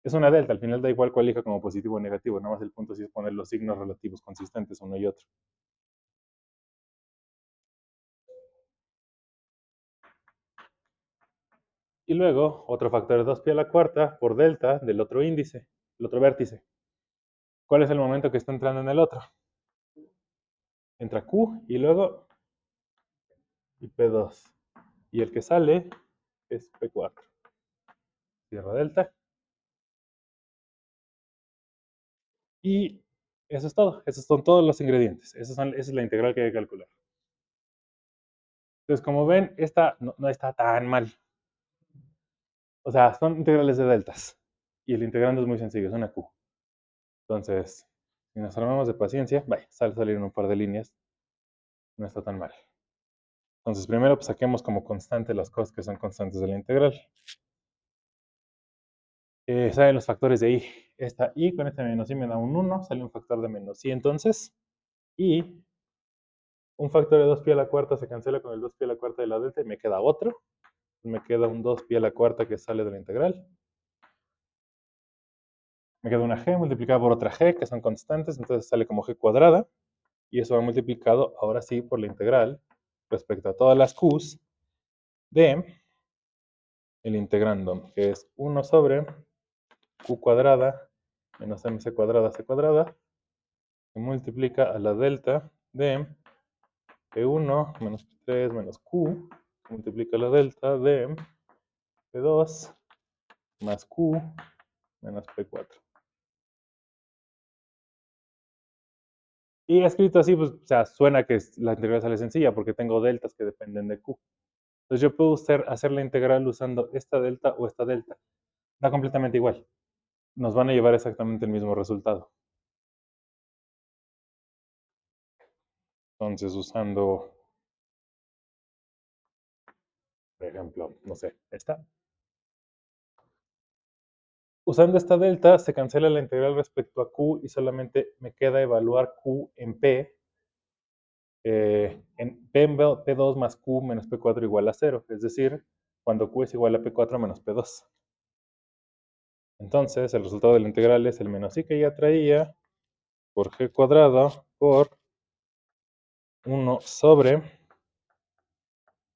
Es una delta, al final da igual cuál elija como positivo o negativo, nada más el punto sí es poner los signos relativos consistentes uno y otro. Y luego otro factor de 2pi a la cuarta por delta del otro índice, el otro vértice. ¿Cuál es el momento que está entrando en el otro? Entra Q y luego y P2. Y el que sale es P4. Cierra delta. Y eso es todo. Esos son todos los ingredientes. Esa es la integral que hay que calcular. Entonces, como ven, esta no está tan mal. O sea, son integrales de deltas. Y el integrando es muy sencillo, es una Q. Entonces, si nos armamos de paciencia, vaya, salir en un par de líneas. No está tan mal. Entonces, primero pues, saquemos como constante las cosas que son constantes de la integral. Salen los factores de i. Esta i con este menos i me da un 1, sale un factor de menos i entonces. Y un factor de 2pi a la cuarta se cancela con el 2pi a la cuarta de la delta y me queda otro. Me queda un 2pi a la cuarta que sale de la integral. Me queda una g multiplicada por otra g, que son constantes, entonces sale como g cuadrada. Y eso va multiplicado, ahora sí, por la integral respecto a todas las q's de el integrando, que es 1 sobre q cuadrada menos mc cuadrada c cuadrada, se multiplica a la delta de P1 menos P3 menos Q, se multiplica a la delta de P2 más Q menos P4. Y escrito así, pues, o sea, suena que la integral sale sencilla porque tengo deltas que dependen de Q. Entonces yo puedo hacer la integral usando esta delta o esta delta. Da completamente igual. Nos van a llevar exactamente el mismo resultado. Entonces usando, por ejemplo, no sé, esta. Usando esta delta se cancela la integral respecto a Q y solamente me queda evaluar Q en P. En P2 más Q menos P4 igual a 0. Es decir, cuando Q es igual a P4 menos P2. Entonces, el resultado de la integral es el menos i que ya traía por g cuadrado por 1 sobre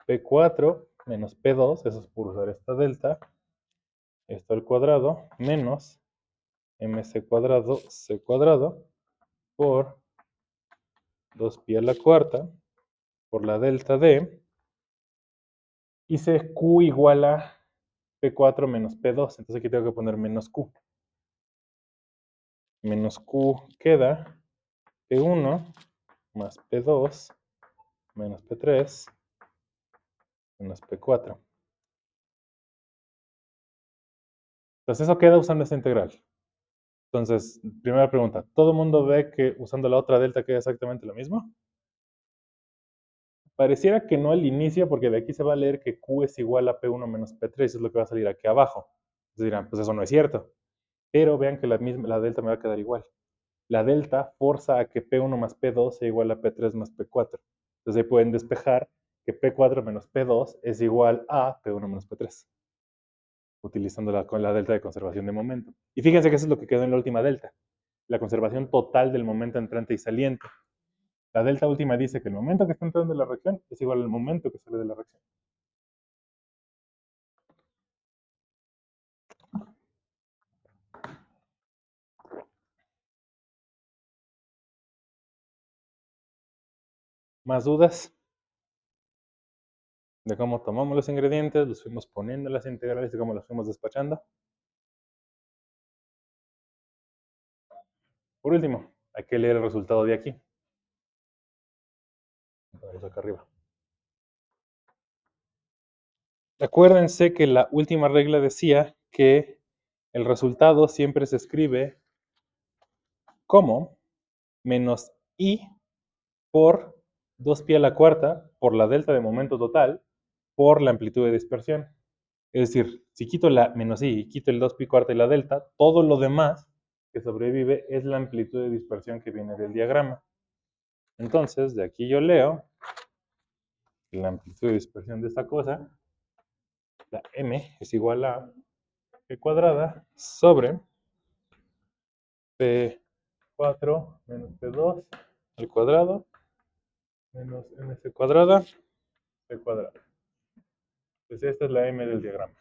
P4 menos P2, eso es por usar esta delta, esto al cuadrado, menos mc cuadrado c cuadrado por 2pi a la cuarta por la delta d, hice q igual a P4 menos P2, entonces aquí tengo que poner menos q. Menos q queda P1 más P2 menos P3 menos P4. Entonces eso queda usando esta integral. Entonces, primera pregunta, ¿todo el mundo ve que usando la otra delta queda exactamente lo mismo? Pareciera que no al inicio, porque de aquí se va a leer que Q es igual a P1 menos P3, es lo que va a salir aquí abajo. Entonces dirán, pues eso no es cierto. Pero vean que la delta me va a quedar igual. La delta forza a que P1 más P2 sea igual a P3 más P4. Entonces ahí pueden despejar que P4 menos P2 es igual a P1 menos P3, utilizándola con la delta de conservación de momento. Y fíjense que eso es lo que quedó en la última delta, la conservación total del momento entrante y saliente. La delta última dice que el momento que está entrando en la reacción es igual al momento que sale de la reacción. ¿Más dudas de cómo tomamos los ingredientes, los fuimos poniendo en las integrales y cómo los fuimos despachando? Por último, hay que leer el resultado de aquí. Vamos acá arriba. Acuérdense que la última regla decía que el resultado siempre se escribe como menos i por 2pi a la cuarta por la delta de momento total por la amplitud de dispersión. Es decir, si quito la menos i y quito el 2pi cuarta y la delta, todo lo demás que sobrevive es la amplitud de dispersión que viene del diagrama. Entonces, de aquí yo leo la amplitud de dispersión de esta cosa, la m es igual a p cuadrada sobre p4 menos p2 al cuadrado menos mc cuadrada p cuadrado. Pues esta es la m del diagrama.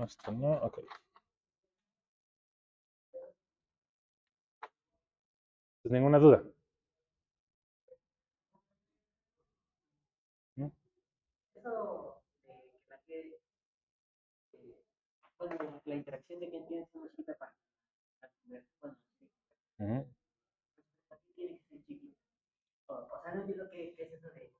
Esto no, ok. Pues ninguna duda. ¿No? Eso bueno, la interacción de que tienes una cita para ver, bueno, sí, aquí tiene que ser chiquito. O sea, no entiendo qué es eso de.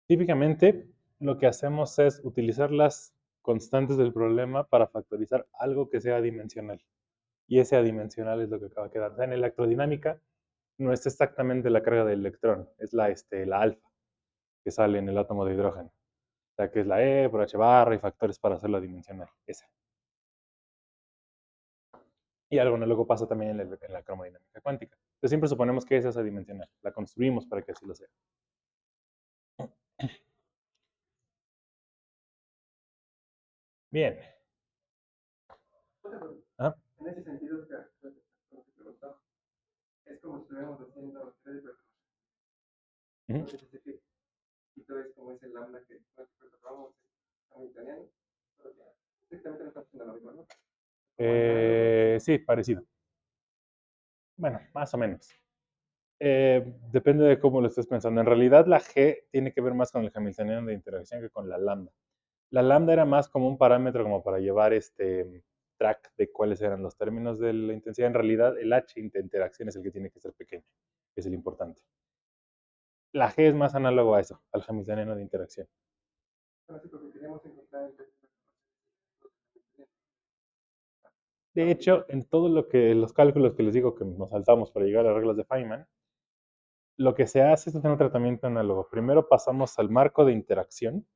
Típicamente, lo que hacemos es utilizar las constantes del problema para factorizar algo que sea adimensional. Y ese adimensional es lo que acaba de quedar. O sea, en electrodinámica no es exactamente la carga del electrón, es la alfa que sale en el átomo de hidrógeno. O sea, que es la E por H barra y factores para hacerlo adimensional. Esa. Y algo análogo pasa también en la cromodinámica cuántica. Entonces siempre suponemos que es esa dimensional. La construimos para que así lo sea. Bien. ¿Ah? En ese sentido, que te preguntaba, es como si estuviéramos haciendo tres de entonces ese efecto es como ese lambda que recordamos en italiano, exactamente no está haciendo lo mismo, ¿no? Sí, parecido. Bueno, más o menos. Depende de cómo lo estés pensando. En realidad, la G tiene que ver más con el hamiltoniano de interacción que con la lambda. La lambda era más como un parámetro como para llevar este track de cuáles eran los términos de la intensidad. En realidad, el H de interacción es el que tiene que ser pequeño, que es el importante. La G es más análogo a eso, al hamiltoniano de interacción. De hecho, en todo lo que los cálculos que les digo que nos saltamos para llegar a las reglas de Feynman, lo que se hace es hacer un tratamiento análogo. Primero pasamos al marco de interacción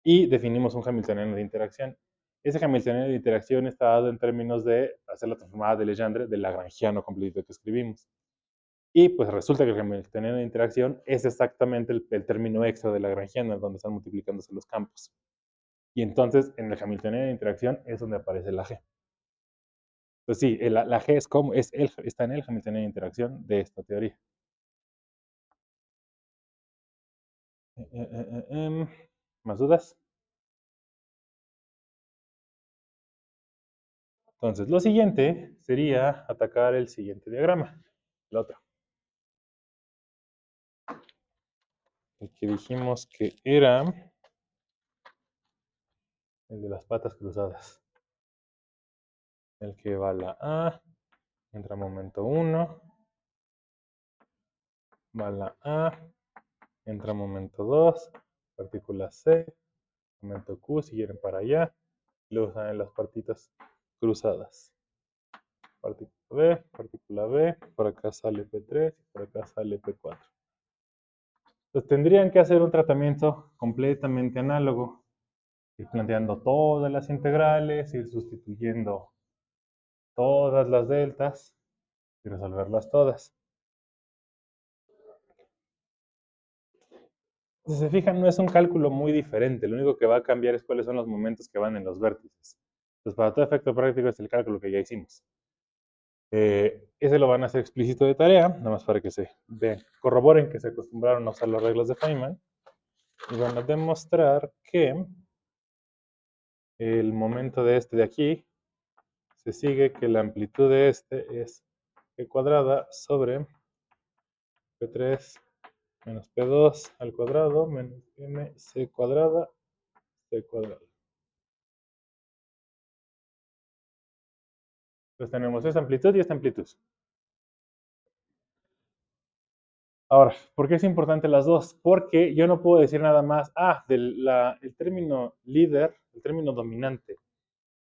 y definimos un hamiltoniano de interacción. Ese hamiltoniano de interacción está dado en términos de hacer la transformada de Legendre del lagrangiano completito que escribimos. Y pues resulta que el hamiltoniano de interacción es exactamente el término extra de lagrangiano, donde están multiplicándose los campos. Y entonces en el hamiltoniano de interacción es donde aparece la G. Pues sí, la G es como, está en el hamiltoniano de interacción de esta teoría. ¿Más dudas? Entonces, lo siguiente sería atacar el siguiente diagrama, el otro. El que dijimos que era el de las patas cruzadas. El que va a la A, entra momento 1, va a la A, entra momento 2, partícula C, momento Q, siguieron para allá, y luego salen las partitas cruzadas. Partícula B, por acá sale P3 y por acá sale P4. Entonces tendrían que hacer un tratamiento completamente análogo, ir planteando todas las integrales, ir sustituyendo todas las deltas y resolverlas todas. Si se fijan, no es un cálculo muy diferente, lo único que va a cambiar es cuáles son los momentos que van en los vértices. Entonces, para todo efecto práctico es el cálculo que ya hicimos. Ese lo van a hacer explícito de tarea, nada más para que se vean, corroboren que se acostumbraron a usar las reglas de Feynman y van a demostrar que el momento de este de aquí se sigue que la amplitud de este es p cuadrada sobre p3 menos p2 al cuadrado menos mc cuadrada c cuadrado. Entonces tenemos esta amplitud y esta amplitud. Ahora, ¿por qué es importante las dos? Porque yo no puedo decir nada más, el término líder, el término dominante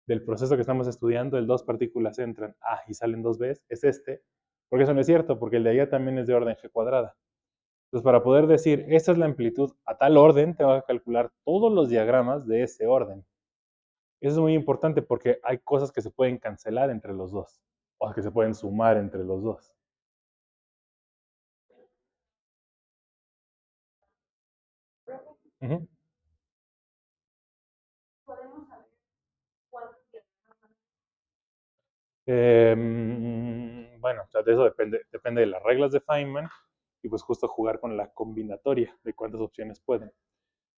del proceso que estamos estudiando, el dos partículas entran A y salen dos B, es este, porque eso no es cierto, porque el de allá también es de orden G cuadrada. Entonces, para poder decir, esta es la amplitud a tal orden, tengo que calcular todos los diagramas de ese orden. Eso es muy importante porque hay cosas que se pueden cancelar entre los dos, o que se pueden sumar entre los dos. Uh-huh. Bueno, o sea, de eso depende de las reglas de Feynman y pues justo jugar con la combinatoria de cuántas opciones pueden.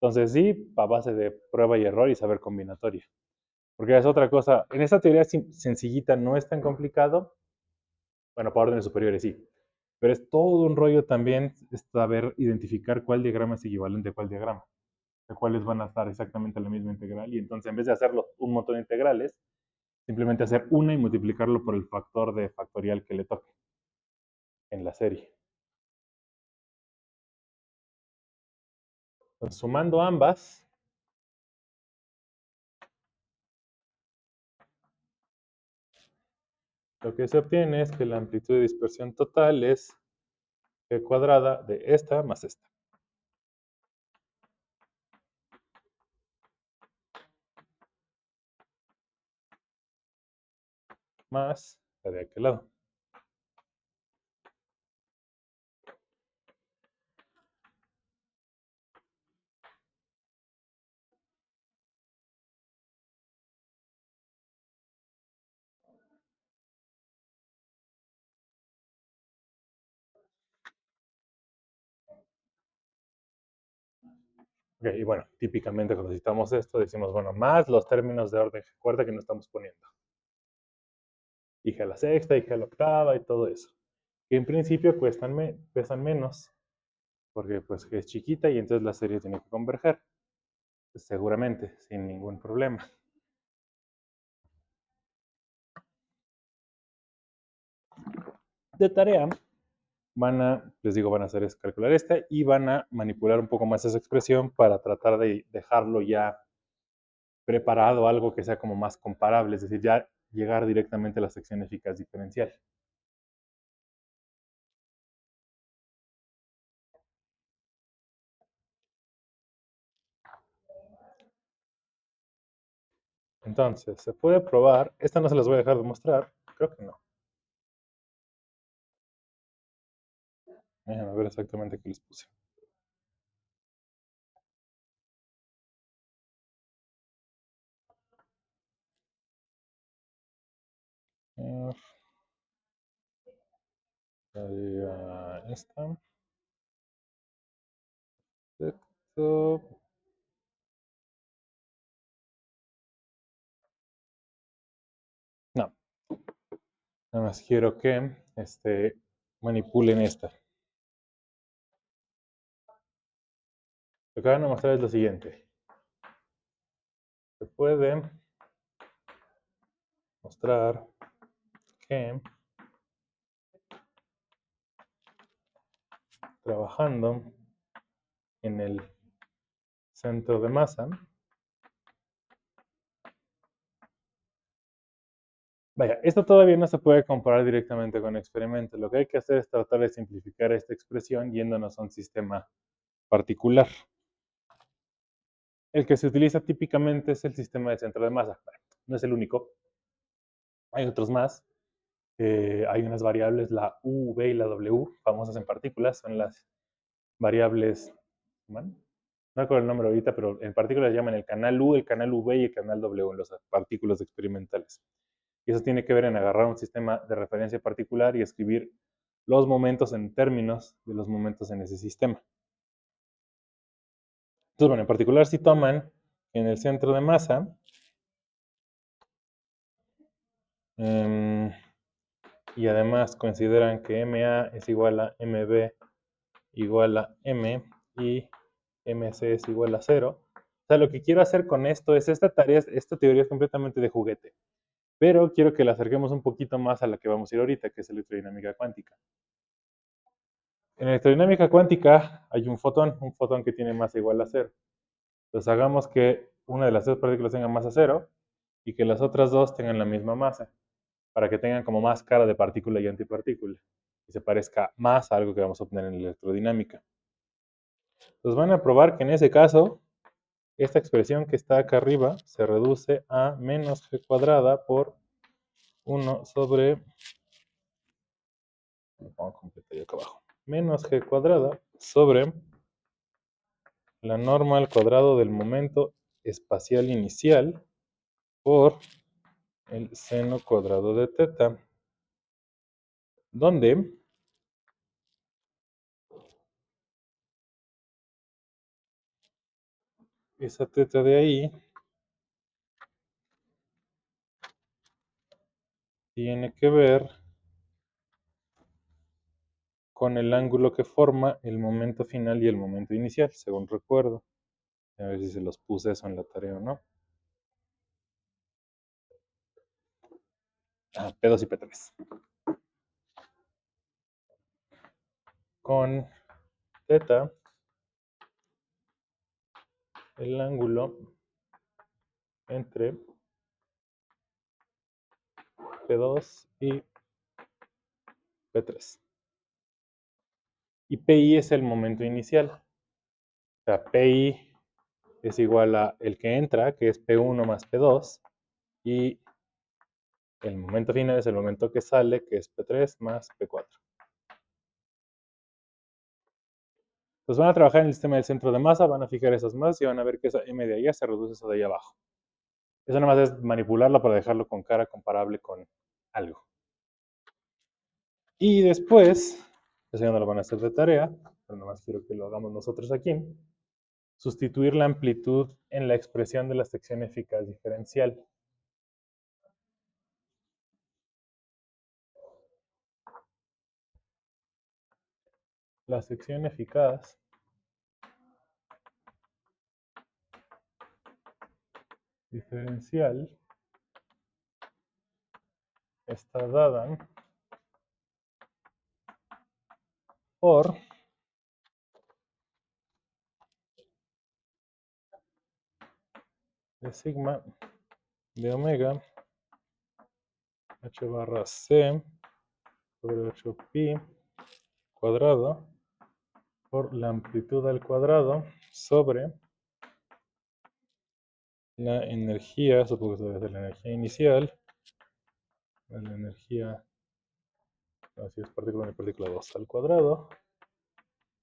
Entonces sí, a base de prueba y error y saber combinatoria. Porque es otra cosa, en esta teoría sencillita no es tan complicado, bueno, para órdenes superiores sí, pero es todo un rollo también saber identificar cuál diagrama es equivalente a cuál diagrama, de cuáles van a estar exactamente la misma integral y entonces en vez de hacerlo un montón de integrales, simplemente hacer una y multiplicarlo por el factor de factorial que le toque en la serie. Entonces, sumando ambas, lo que se obtiene es que la amplitud de dispersión total es g cuadrada de esta más esta. Más la de aquel lado. Ok, y bueno, típicamente cuando necesitamos esto, decimos, bueno, más los términos de orden cuarta que no estamos poniendo. Hija a la sexta, hija a la octava y todo eso. Que en principio pesan menos, porque pues es chiquita y entonces la serie tiene que converger. Pues, seguramente, sin ningún problema. De tarea, les digo, van a hacer es calcular esta y van a manipular un poco más esa expresión para tratar de dejarlo ya preparado, algo que sea como más comparable, es decir, ya llegar directamente a la sección eficaz diferencial. Entonces, se puede probar, esta no se las voy a dejar de mostrar, creo que no. Déjenme ver exactamente qué les puse. Esta. Perfecto. No, nada más quiero que manipulen esta. Lo que van a mostrar es lo siguiente. Se puede mostrar que trabajando en el centro de masa, vaya, esto todavía no se puede comparar directamente con experimentos. Lo que hay que hacer es tratar de simplificar esta expresión yéndonos a un sistema particular. El que se utiliza típicamente es el sistema de centro de masa. No es el único. Hay otros más. Hay unas variables, la U, V y la W, famosas en partículas, son las variables, ¿no? No recuerdo el nombre ahorita, pero en partículas se llaman el canal U, el canal V y el canal W en los partículas experimentales. Y eso tiene que ver en agarrar un sistema de referencia particular y escribir los momentos en términos de los momentos en ese sistema. Entonces, bueno, en particular si toman en el centro de masa, y además consideran que MA es igual a MB igual a M y MC es igual a 0. O sea, lo que quiero hacer con esto es esta teoría es completamente de juguete, pero quiero que la acerquemos un poquito más a la que vamos a ir ahorita, que es electrodinámica cuántica. En electrodinámica cuántica hay un fotón que tiene masa igual a 0. Entonces hagamos que una de las dos partículas tenga masa 0 y que las otras dos tengan la misma masa, para que tengan como más cara de partícula y antipartícula, y se parezca más a algo que vamos a obtener en electrodinámica. Entonces van a probar que en ese caso, esta expresión que está acá arriba se reduce a menos g cuadrada por 1 sobre, lo pongo completo ahí acá abajo, menos g cuadrada sobre la norma al cuadrado del momento espacial inicial por el seno cuadrado de teta, donde esa teta de ahí tiene que ver con el ángulo que forma el momento final y el momento inicial, según recuerdo. A ver si se los puse eso en la tarea o no. P2 y P3. Con teta, el ángulo entre P2 y P3. Y PI es el momento inicial. O sea, PI es igual a el que entra, que es P1 más P2, y El momento final es el momento que sale, que es P3 más P4. Pues van a trabajar en el sistema del centro de masa, van a fijar esas masas y van a ver que esa M de allá se reduce a esa de allá abajo. Eso nada más es manipularlo para dejarlo con cara comparable con algo. Y después, eso ya no lo van a hacer de tarea, pero nada más quiero que lo hagamos nosotros aquí, sustituir la amplitud en la expresión de la sección eficaz diferencial. La sección eficaz diferencial está dada por de sigma de omega h barra c sobre 8pi cuadrado por la amplitud al cuadrado sobre la energía, supongo que debe ser la energía inicial, la energía, así es partícula 1 y partícula 2 al cuadrado,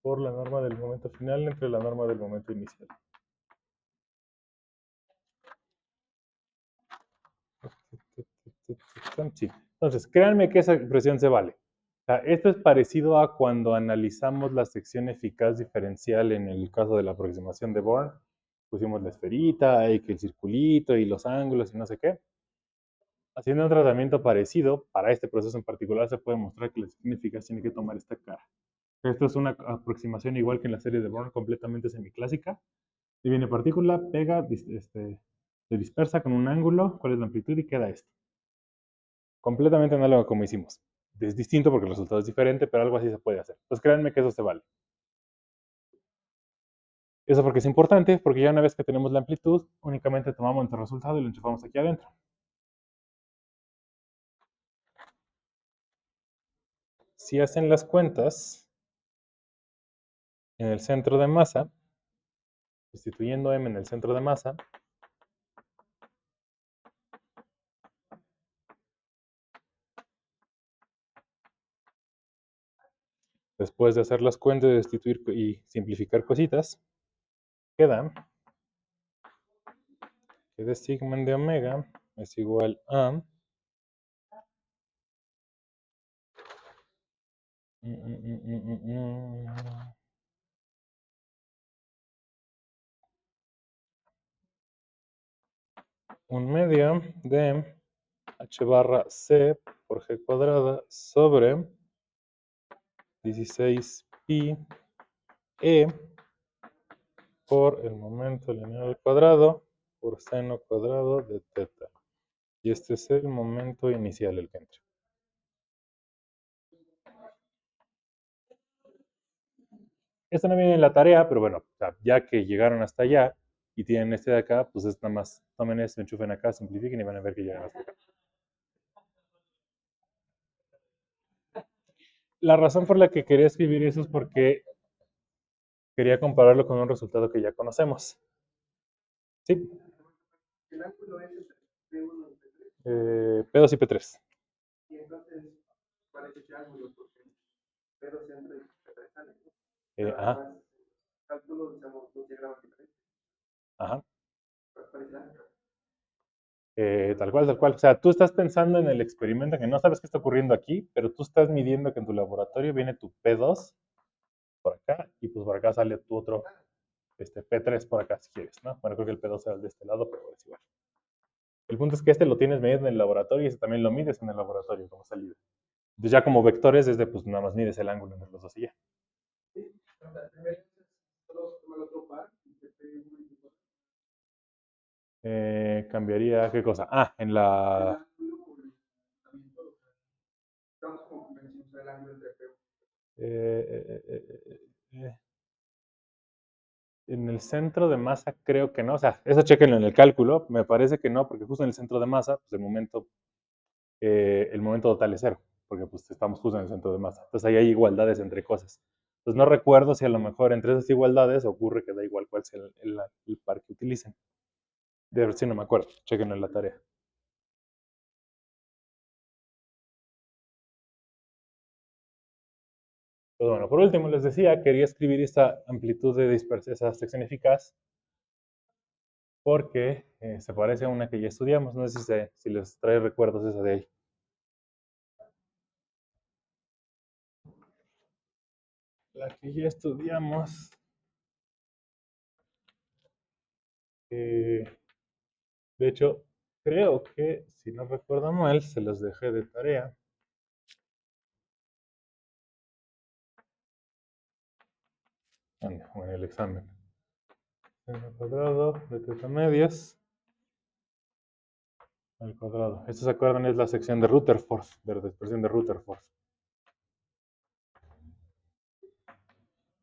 por la norma del momento final entre la norma del momento inicial. Sí. Entonces, créanme que esa expresión se vale. O sea, esto es parecido a cuando analizamos la sección eficaz diferencial en el caso de la aproximación de Born. Pusimos la esferita y que el circulito y los ángulos y no sé qué. Haciendo un tratamiento parecido, para este proceso en particular se puede mostrar que la sección eficaz tiene que tomar esta cara. Esto es una aproximación igual que en la serie de Born, completamente semiclásica. Y viene partícula, pega, se dispersa con un ángulo, cuál es la amplitud y queda esto. Completamente análogo como hicimos. Es distinto porque el resultado es diferente, pero algo así se puede hacer. Pues créanme que eso se vale. Eso porque es importante, porque ya una vez que tenemos la amplitud, únicamente tomamos nuestro resultado y lo enchufamos aquí adentro. Si hacen las cuentas en el centro de masa, sustituyendo m en el centro de masa, después de hacer las cuentas, de destituir y simplificar cositas, queda que de sigma de omega es igual a un medio de h barra c por g cuadrada sobre 16 pi e por el momento lineal al cuadrado por seno cuadrado de teta. Y este es el momento inicial, el que entra. Esto no viene en la tarea, pero bueno, ya que llegaron hasta allá y tienen este de acá, pues es nada más, tomen esto, enchufen acá, simplifiquen y van a ver que llegan hasta acá. La razón por la que quería escribir eso es porque quería compararlo con un resultado que ya conocemos. ¿Sí? El ángulo es entre P1 y P3. P2 y P3. Y entonces, ¿cuál es ese ángulo? Porque P2 entra y P3 sale. Ajá. Además, cálculo, usamos 2 diagramas diferentes. Ajá. ¿Cuál es el ángulo? Tal cual, tal cual. O sea, tú estás pensando en el experimento que no sabes qué está ocurriendo aquí, pero tú estás midiendo que en tu laboratorio viene tu P2 por acá y pues por acá sale tu otro P3 por acá si quieres, ¿no? Bueno, creo que el P2 era el de este lado, pero es igual. El punto es que este lo tienes medido en el laboratorio y este también lo mides en el laboratorio como salida. Entonces ya como vectores, desde pues nada más mides el ángulo entre los dos y ya. Sí, la primera es solo tomar otro par y que P1 y Cambiaría, ¿qué cosa? En el la... ángulo o el tratamiento. Estamos como convencidos del ángulo entre P1. eh, eh, eh, eh, En el centro de masa creo que no, o sea, eso chequenlo en el cálculo, me parece que no, porque justo en el centro de masa, pues el momento total es cero, porque pues estamos justo en el centro de masa. Entonces ahí hay igualdades entre cosas. Entonces no recuerdo si a lo mejor entre esas igualdades ocurre que da igual cuál sea el par que utilicen. De ver si no me acuerdo, chequenlo en la tarea. Pues bueno, por último les decía, quería escribir esta amplitud de dispersión, esa sección eficaz, porque se parece a una que ya estudiamos. No sé si les trae recuerdos esa de ahí. La que ya estudiamos. De hecho, creo que, si no recuerdo mal, se los dejé de tarea. En el examen. N cuadrado de teta medias al cuadrado. Esto se acuerdan es la sección de Rutherford, de la expresión de Rutherford.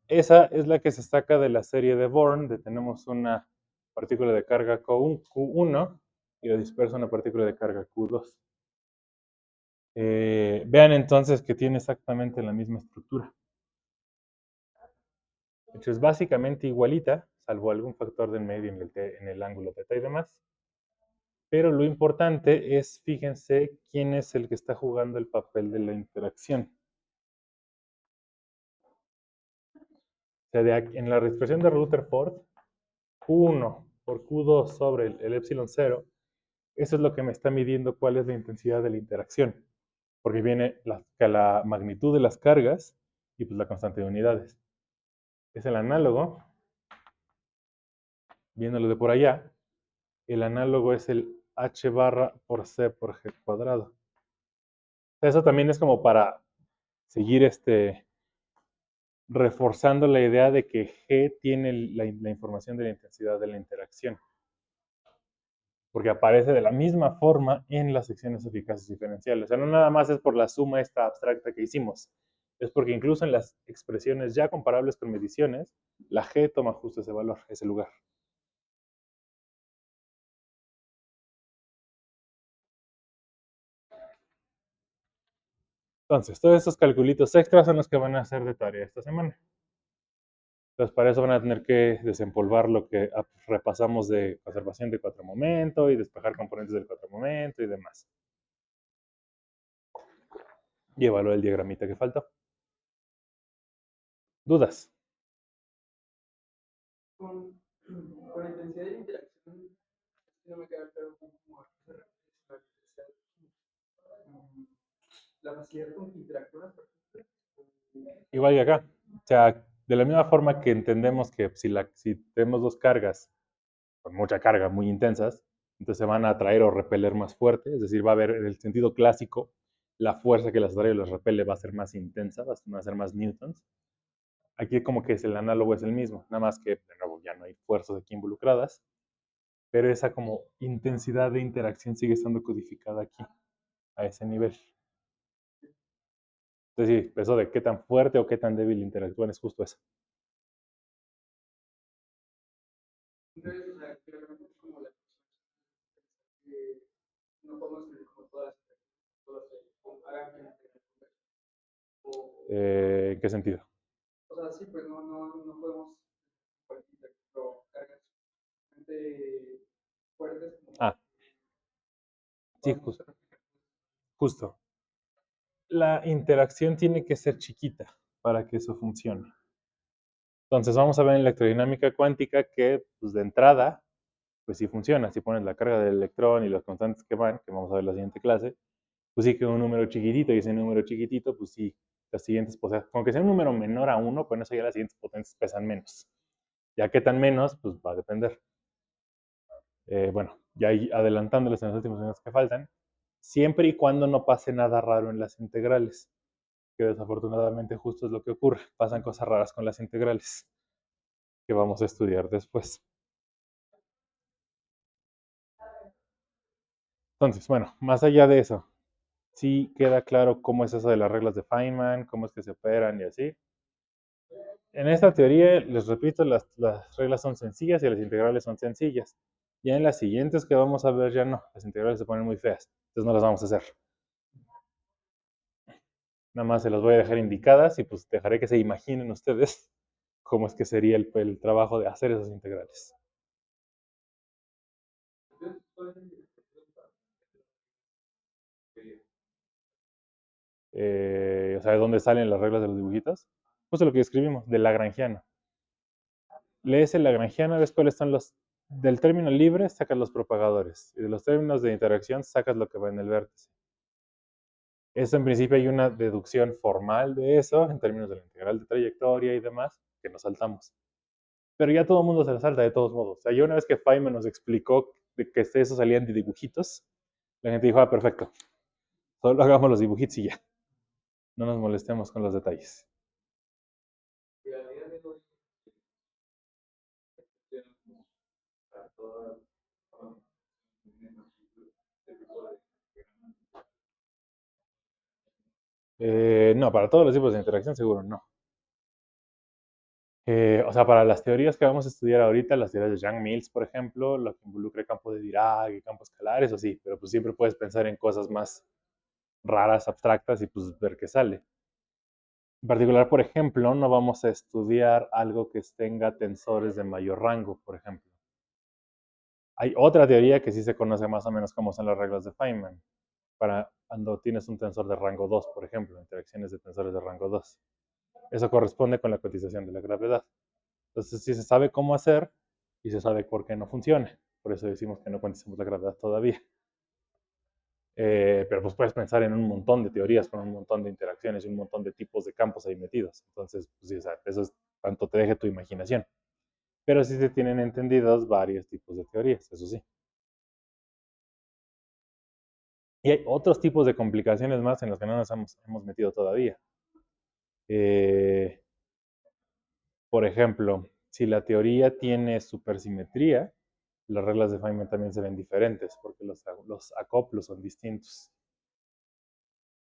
Esa es la que se saca de la serie de Born, de tenemos una partícula de carga Q1 y la dispersa una partícula de carga Q2. Vean entonces que tiene exactamente la misma estructura. De hecho, es básicamente igualita, salvo algún factor del medio en el ángulo teta y demás. Pero lo importante es, fíjense, quién es el que está jugando el papel de la interacción. O sea, en la expresión de Rutherford, Q1 por Q2 sobre el epsilon 0, eso es lo que me está midiendo cuál es la intensidad de la interacción. Porque viene la magnitud de las cargas y pues la constante de unidades. Es el análogo, viéndolo de por allá, el análogo es el h barra por c por g cuadrado. Eso también es como para seguir reforzando la idea de que G tiene la información de la intensidad de la interacción, porque aparece de la misma forma en las secciones eficaces diferenciales. O sea, no nada más es por la suma esta abstracta que hicimos, es porque incluso en las expresiones ya comparables con mediciones, la G toma justo ese valor, ese lugar. Entonces, todos estos calculitos extras son los que van a hacer de tarea esta semana. Entonces, para eso van a tener que desempolvar lo que repasamos de conservación de cuatro momentos y despejar componentes del cuatro momento y demás. Y evaluar el diagramita que falta. ¿Dudas? Con, con la intensidad de la interacción, no me queda claro cómo se refiere la facilidad con que interactúan las partículas. Igual que acá. O sea, de la misma forma que entendemos que si tenemos dos cargas con mucha carga, muy intensas, entonces se van a atraer o repeler más fuerte, es decir, va a haber en el sentido clásico, la fuerza que las atrae o las repele va a ser más intensa, va a ser más newtons. Aquí como que el análogo es el mismo, nada más que de nuevo ya no hay fuerzas aquí involucradas, pero esa como intensidad de interacción sigue estando codificada aquí, a ese nivel. Entonces sí, eso de qué tan fuerte o qué tan débil interactúan es justo eso. Entonces, o sea, claramente es como la que no podemos ver como todas hagan que ¿En qué sentido? o sea, sí, pues no podemos compartir, pero cargas suficientemente fuertes como Ah, sí, podamos justo. La interacción tiene que ser chiquita para que eso funcione. Entonces vamos a ver en electrodinámica cuántica que pues de entrada, pues sí funciona. Si pones la carga del electrón y los constantes que van, que vamos a ver en la siguiente clase, pues sí que un número chiquitito y ese número chiquitito, pues sí, las siguientes potencias, aunque sea un número menor a 1, con eso ya las siguientes potencias pesan menos. Ya que tan menos, pues va a depender. Bueno, ya adelantándoles en los últimos minutos que faltan, siempre y cuando no pase nada raro en las integrales, que desafortunadamente justo es lo que ocurre. Pasan cosas raras con las integrales, que vamos a estudiar después. Entonces, bueno, más allá de eso, sí queda claro cómo es eso de las reglas de Feynman, cómo es que se operan y así. En esta teoría, les repito, las reglas son sencillas y las integrales son sencillas. Ya en las siguientes que vamos a ver ya no, las integrales se ponen muy feas, entonces no las vamos a hacer. Nada más se las voy a dejar indicadas y pues dejaré que se imaginen ustedes cómo es que sería el trabajo de hacer esas integrales. O sea, ¿de dónde salen las reglas de los dibujitos? Justo lo que escribimos, del lagrangiano. Lees el lagrangiano, ves cuáles son los... Del término libre sacas los propagadores. Y de los términos de interacción sacas lo que va en el vértice. Eso en principio hay una deducción formal de eso, en términos de la integral de trayectoria y demás, que nos saltamos. Pero ya todo el mundo se la salta de todos modos. O sea, yo una vez que Feynman nos explicó de que eso salían de dibujitos, la gente dijo, ah, perfecto, solo hagamos los dibujitos y ya. No nos molestemos con los detalles. Y a día de hoy, para todas No, para todos los tipos de interacción seguro no. O sea, para las teorías que vamos a estudiar ahorita, las teorías de Yang-Mills, por ejemplo, lo que involucra el campo de Dirac y campo escalar, eso sí, pero pues siempre puedes pensar en cosas más raras, abstractas y pues ver qué sale. En particular, por ejemplo, no vamos a estudiar algo que tenga tensores de mayor rango, por ejemplo. Hay otra teoría que sí se conoce más o menos como son las reglas de Feynman, para cuando tienes un tensor de rango 2, por ejemplo, interacciones de tensores de rango 2. Eso corresponde con la cotización de la gravedad. Entonces, sí se sabe cómo hacer y se sabe por qué no funciona. Por eso decimos que no cuanticemos la gravedad todavía. Pero pues puedes pensar en un montón de teorías con un montón de interacciones y un montón de tipos de campos ahí metidos. Entonces, pues sí, o sea, eso es tanto te deje tu imaginación. Pero sí se tienen entendidos varios tipos de teorías, eso sí. Y hay otros tipos de complicaciones más en los que no nos hemos metido todavía. Eh, por ejemplo, si la teoría tiene supersimetría, las reglas de Feynman también se ven diferentes porque los acoplos son distintos.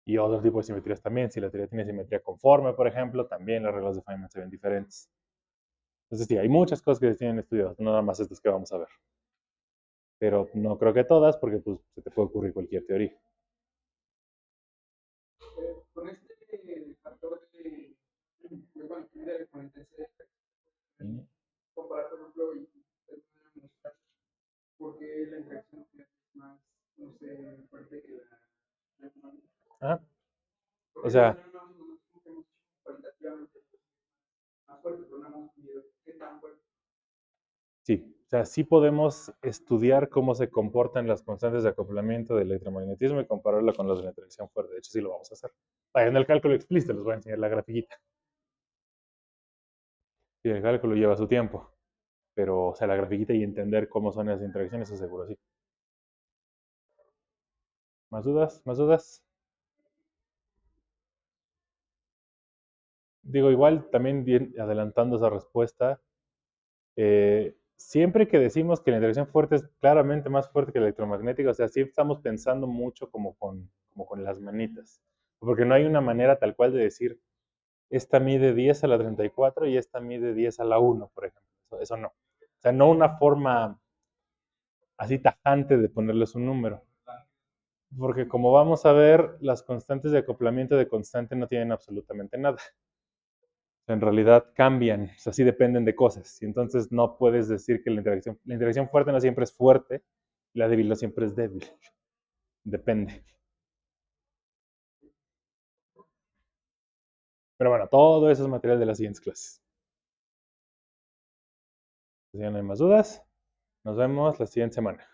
Y otro tipo de simetrías también. Si la teoría tiene simetría conforme, por ejemplo, también las reglas de Feynman se ven diferentes. Entonces, sí, hay muchas cosas que se tienen estudiadas, no nada más estas que vamos a ver. Pero no creo que todas, porque pues, se te puede ocurrir cualquier teoría. con este factor de, bueno, con intensidad, comparar, por ejemplo, y mostrar por qué la interacción es más, no sé, fuerte que la económica. Ah, o Porque de sea, manera no hemos cualitativamente más fuerte, pero no hemos medido qué tan fuerte. sí, o sea, sí podemos estudiar cómo se comportan las constantes de acoplamiento del electromagnetismo y compararlo con las de la interacción fuerte. De hecho, sí lo vamos a hacer. En el cálculo explícito les voy a enseñar la grafiquita. Y el cálculo lleva su tiempo, pero, o sea, la grafiquita y entender cómo son esas interacciones, eso seguro sí. ¿Más dudas? ¿Más dudas? Digo, igual también adelantando esa respuesta, siempre que decimos que la interacción fuerte es claramente más fuerte que la electromagnética, o sea, sí estamos pensando mucho como con las manitas, porque no hay una manera tal cual de decir, esta mide 10 a la 34 y esta mide 10 a la 1, por ejemplo. Eso no. O sea, no una forma así tajante de ponerles un número. Porque como vamos a ver, las constantes de acoplamiento de constante no tienen absolutamente nada. En realidad cambian, o sea, sí dependen de cosas. Y entonces no puedes decir que la interacción fuerte no siempre es fuerte y la débil no siempre es débil. Depende. Pero bueno, todo eso es material de las siguientes clases. Si no hay más dudas, nos vemos la siguiente semana.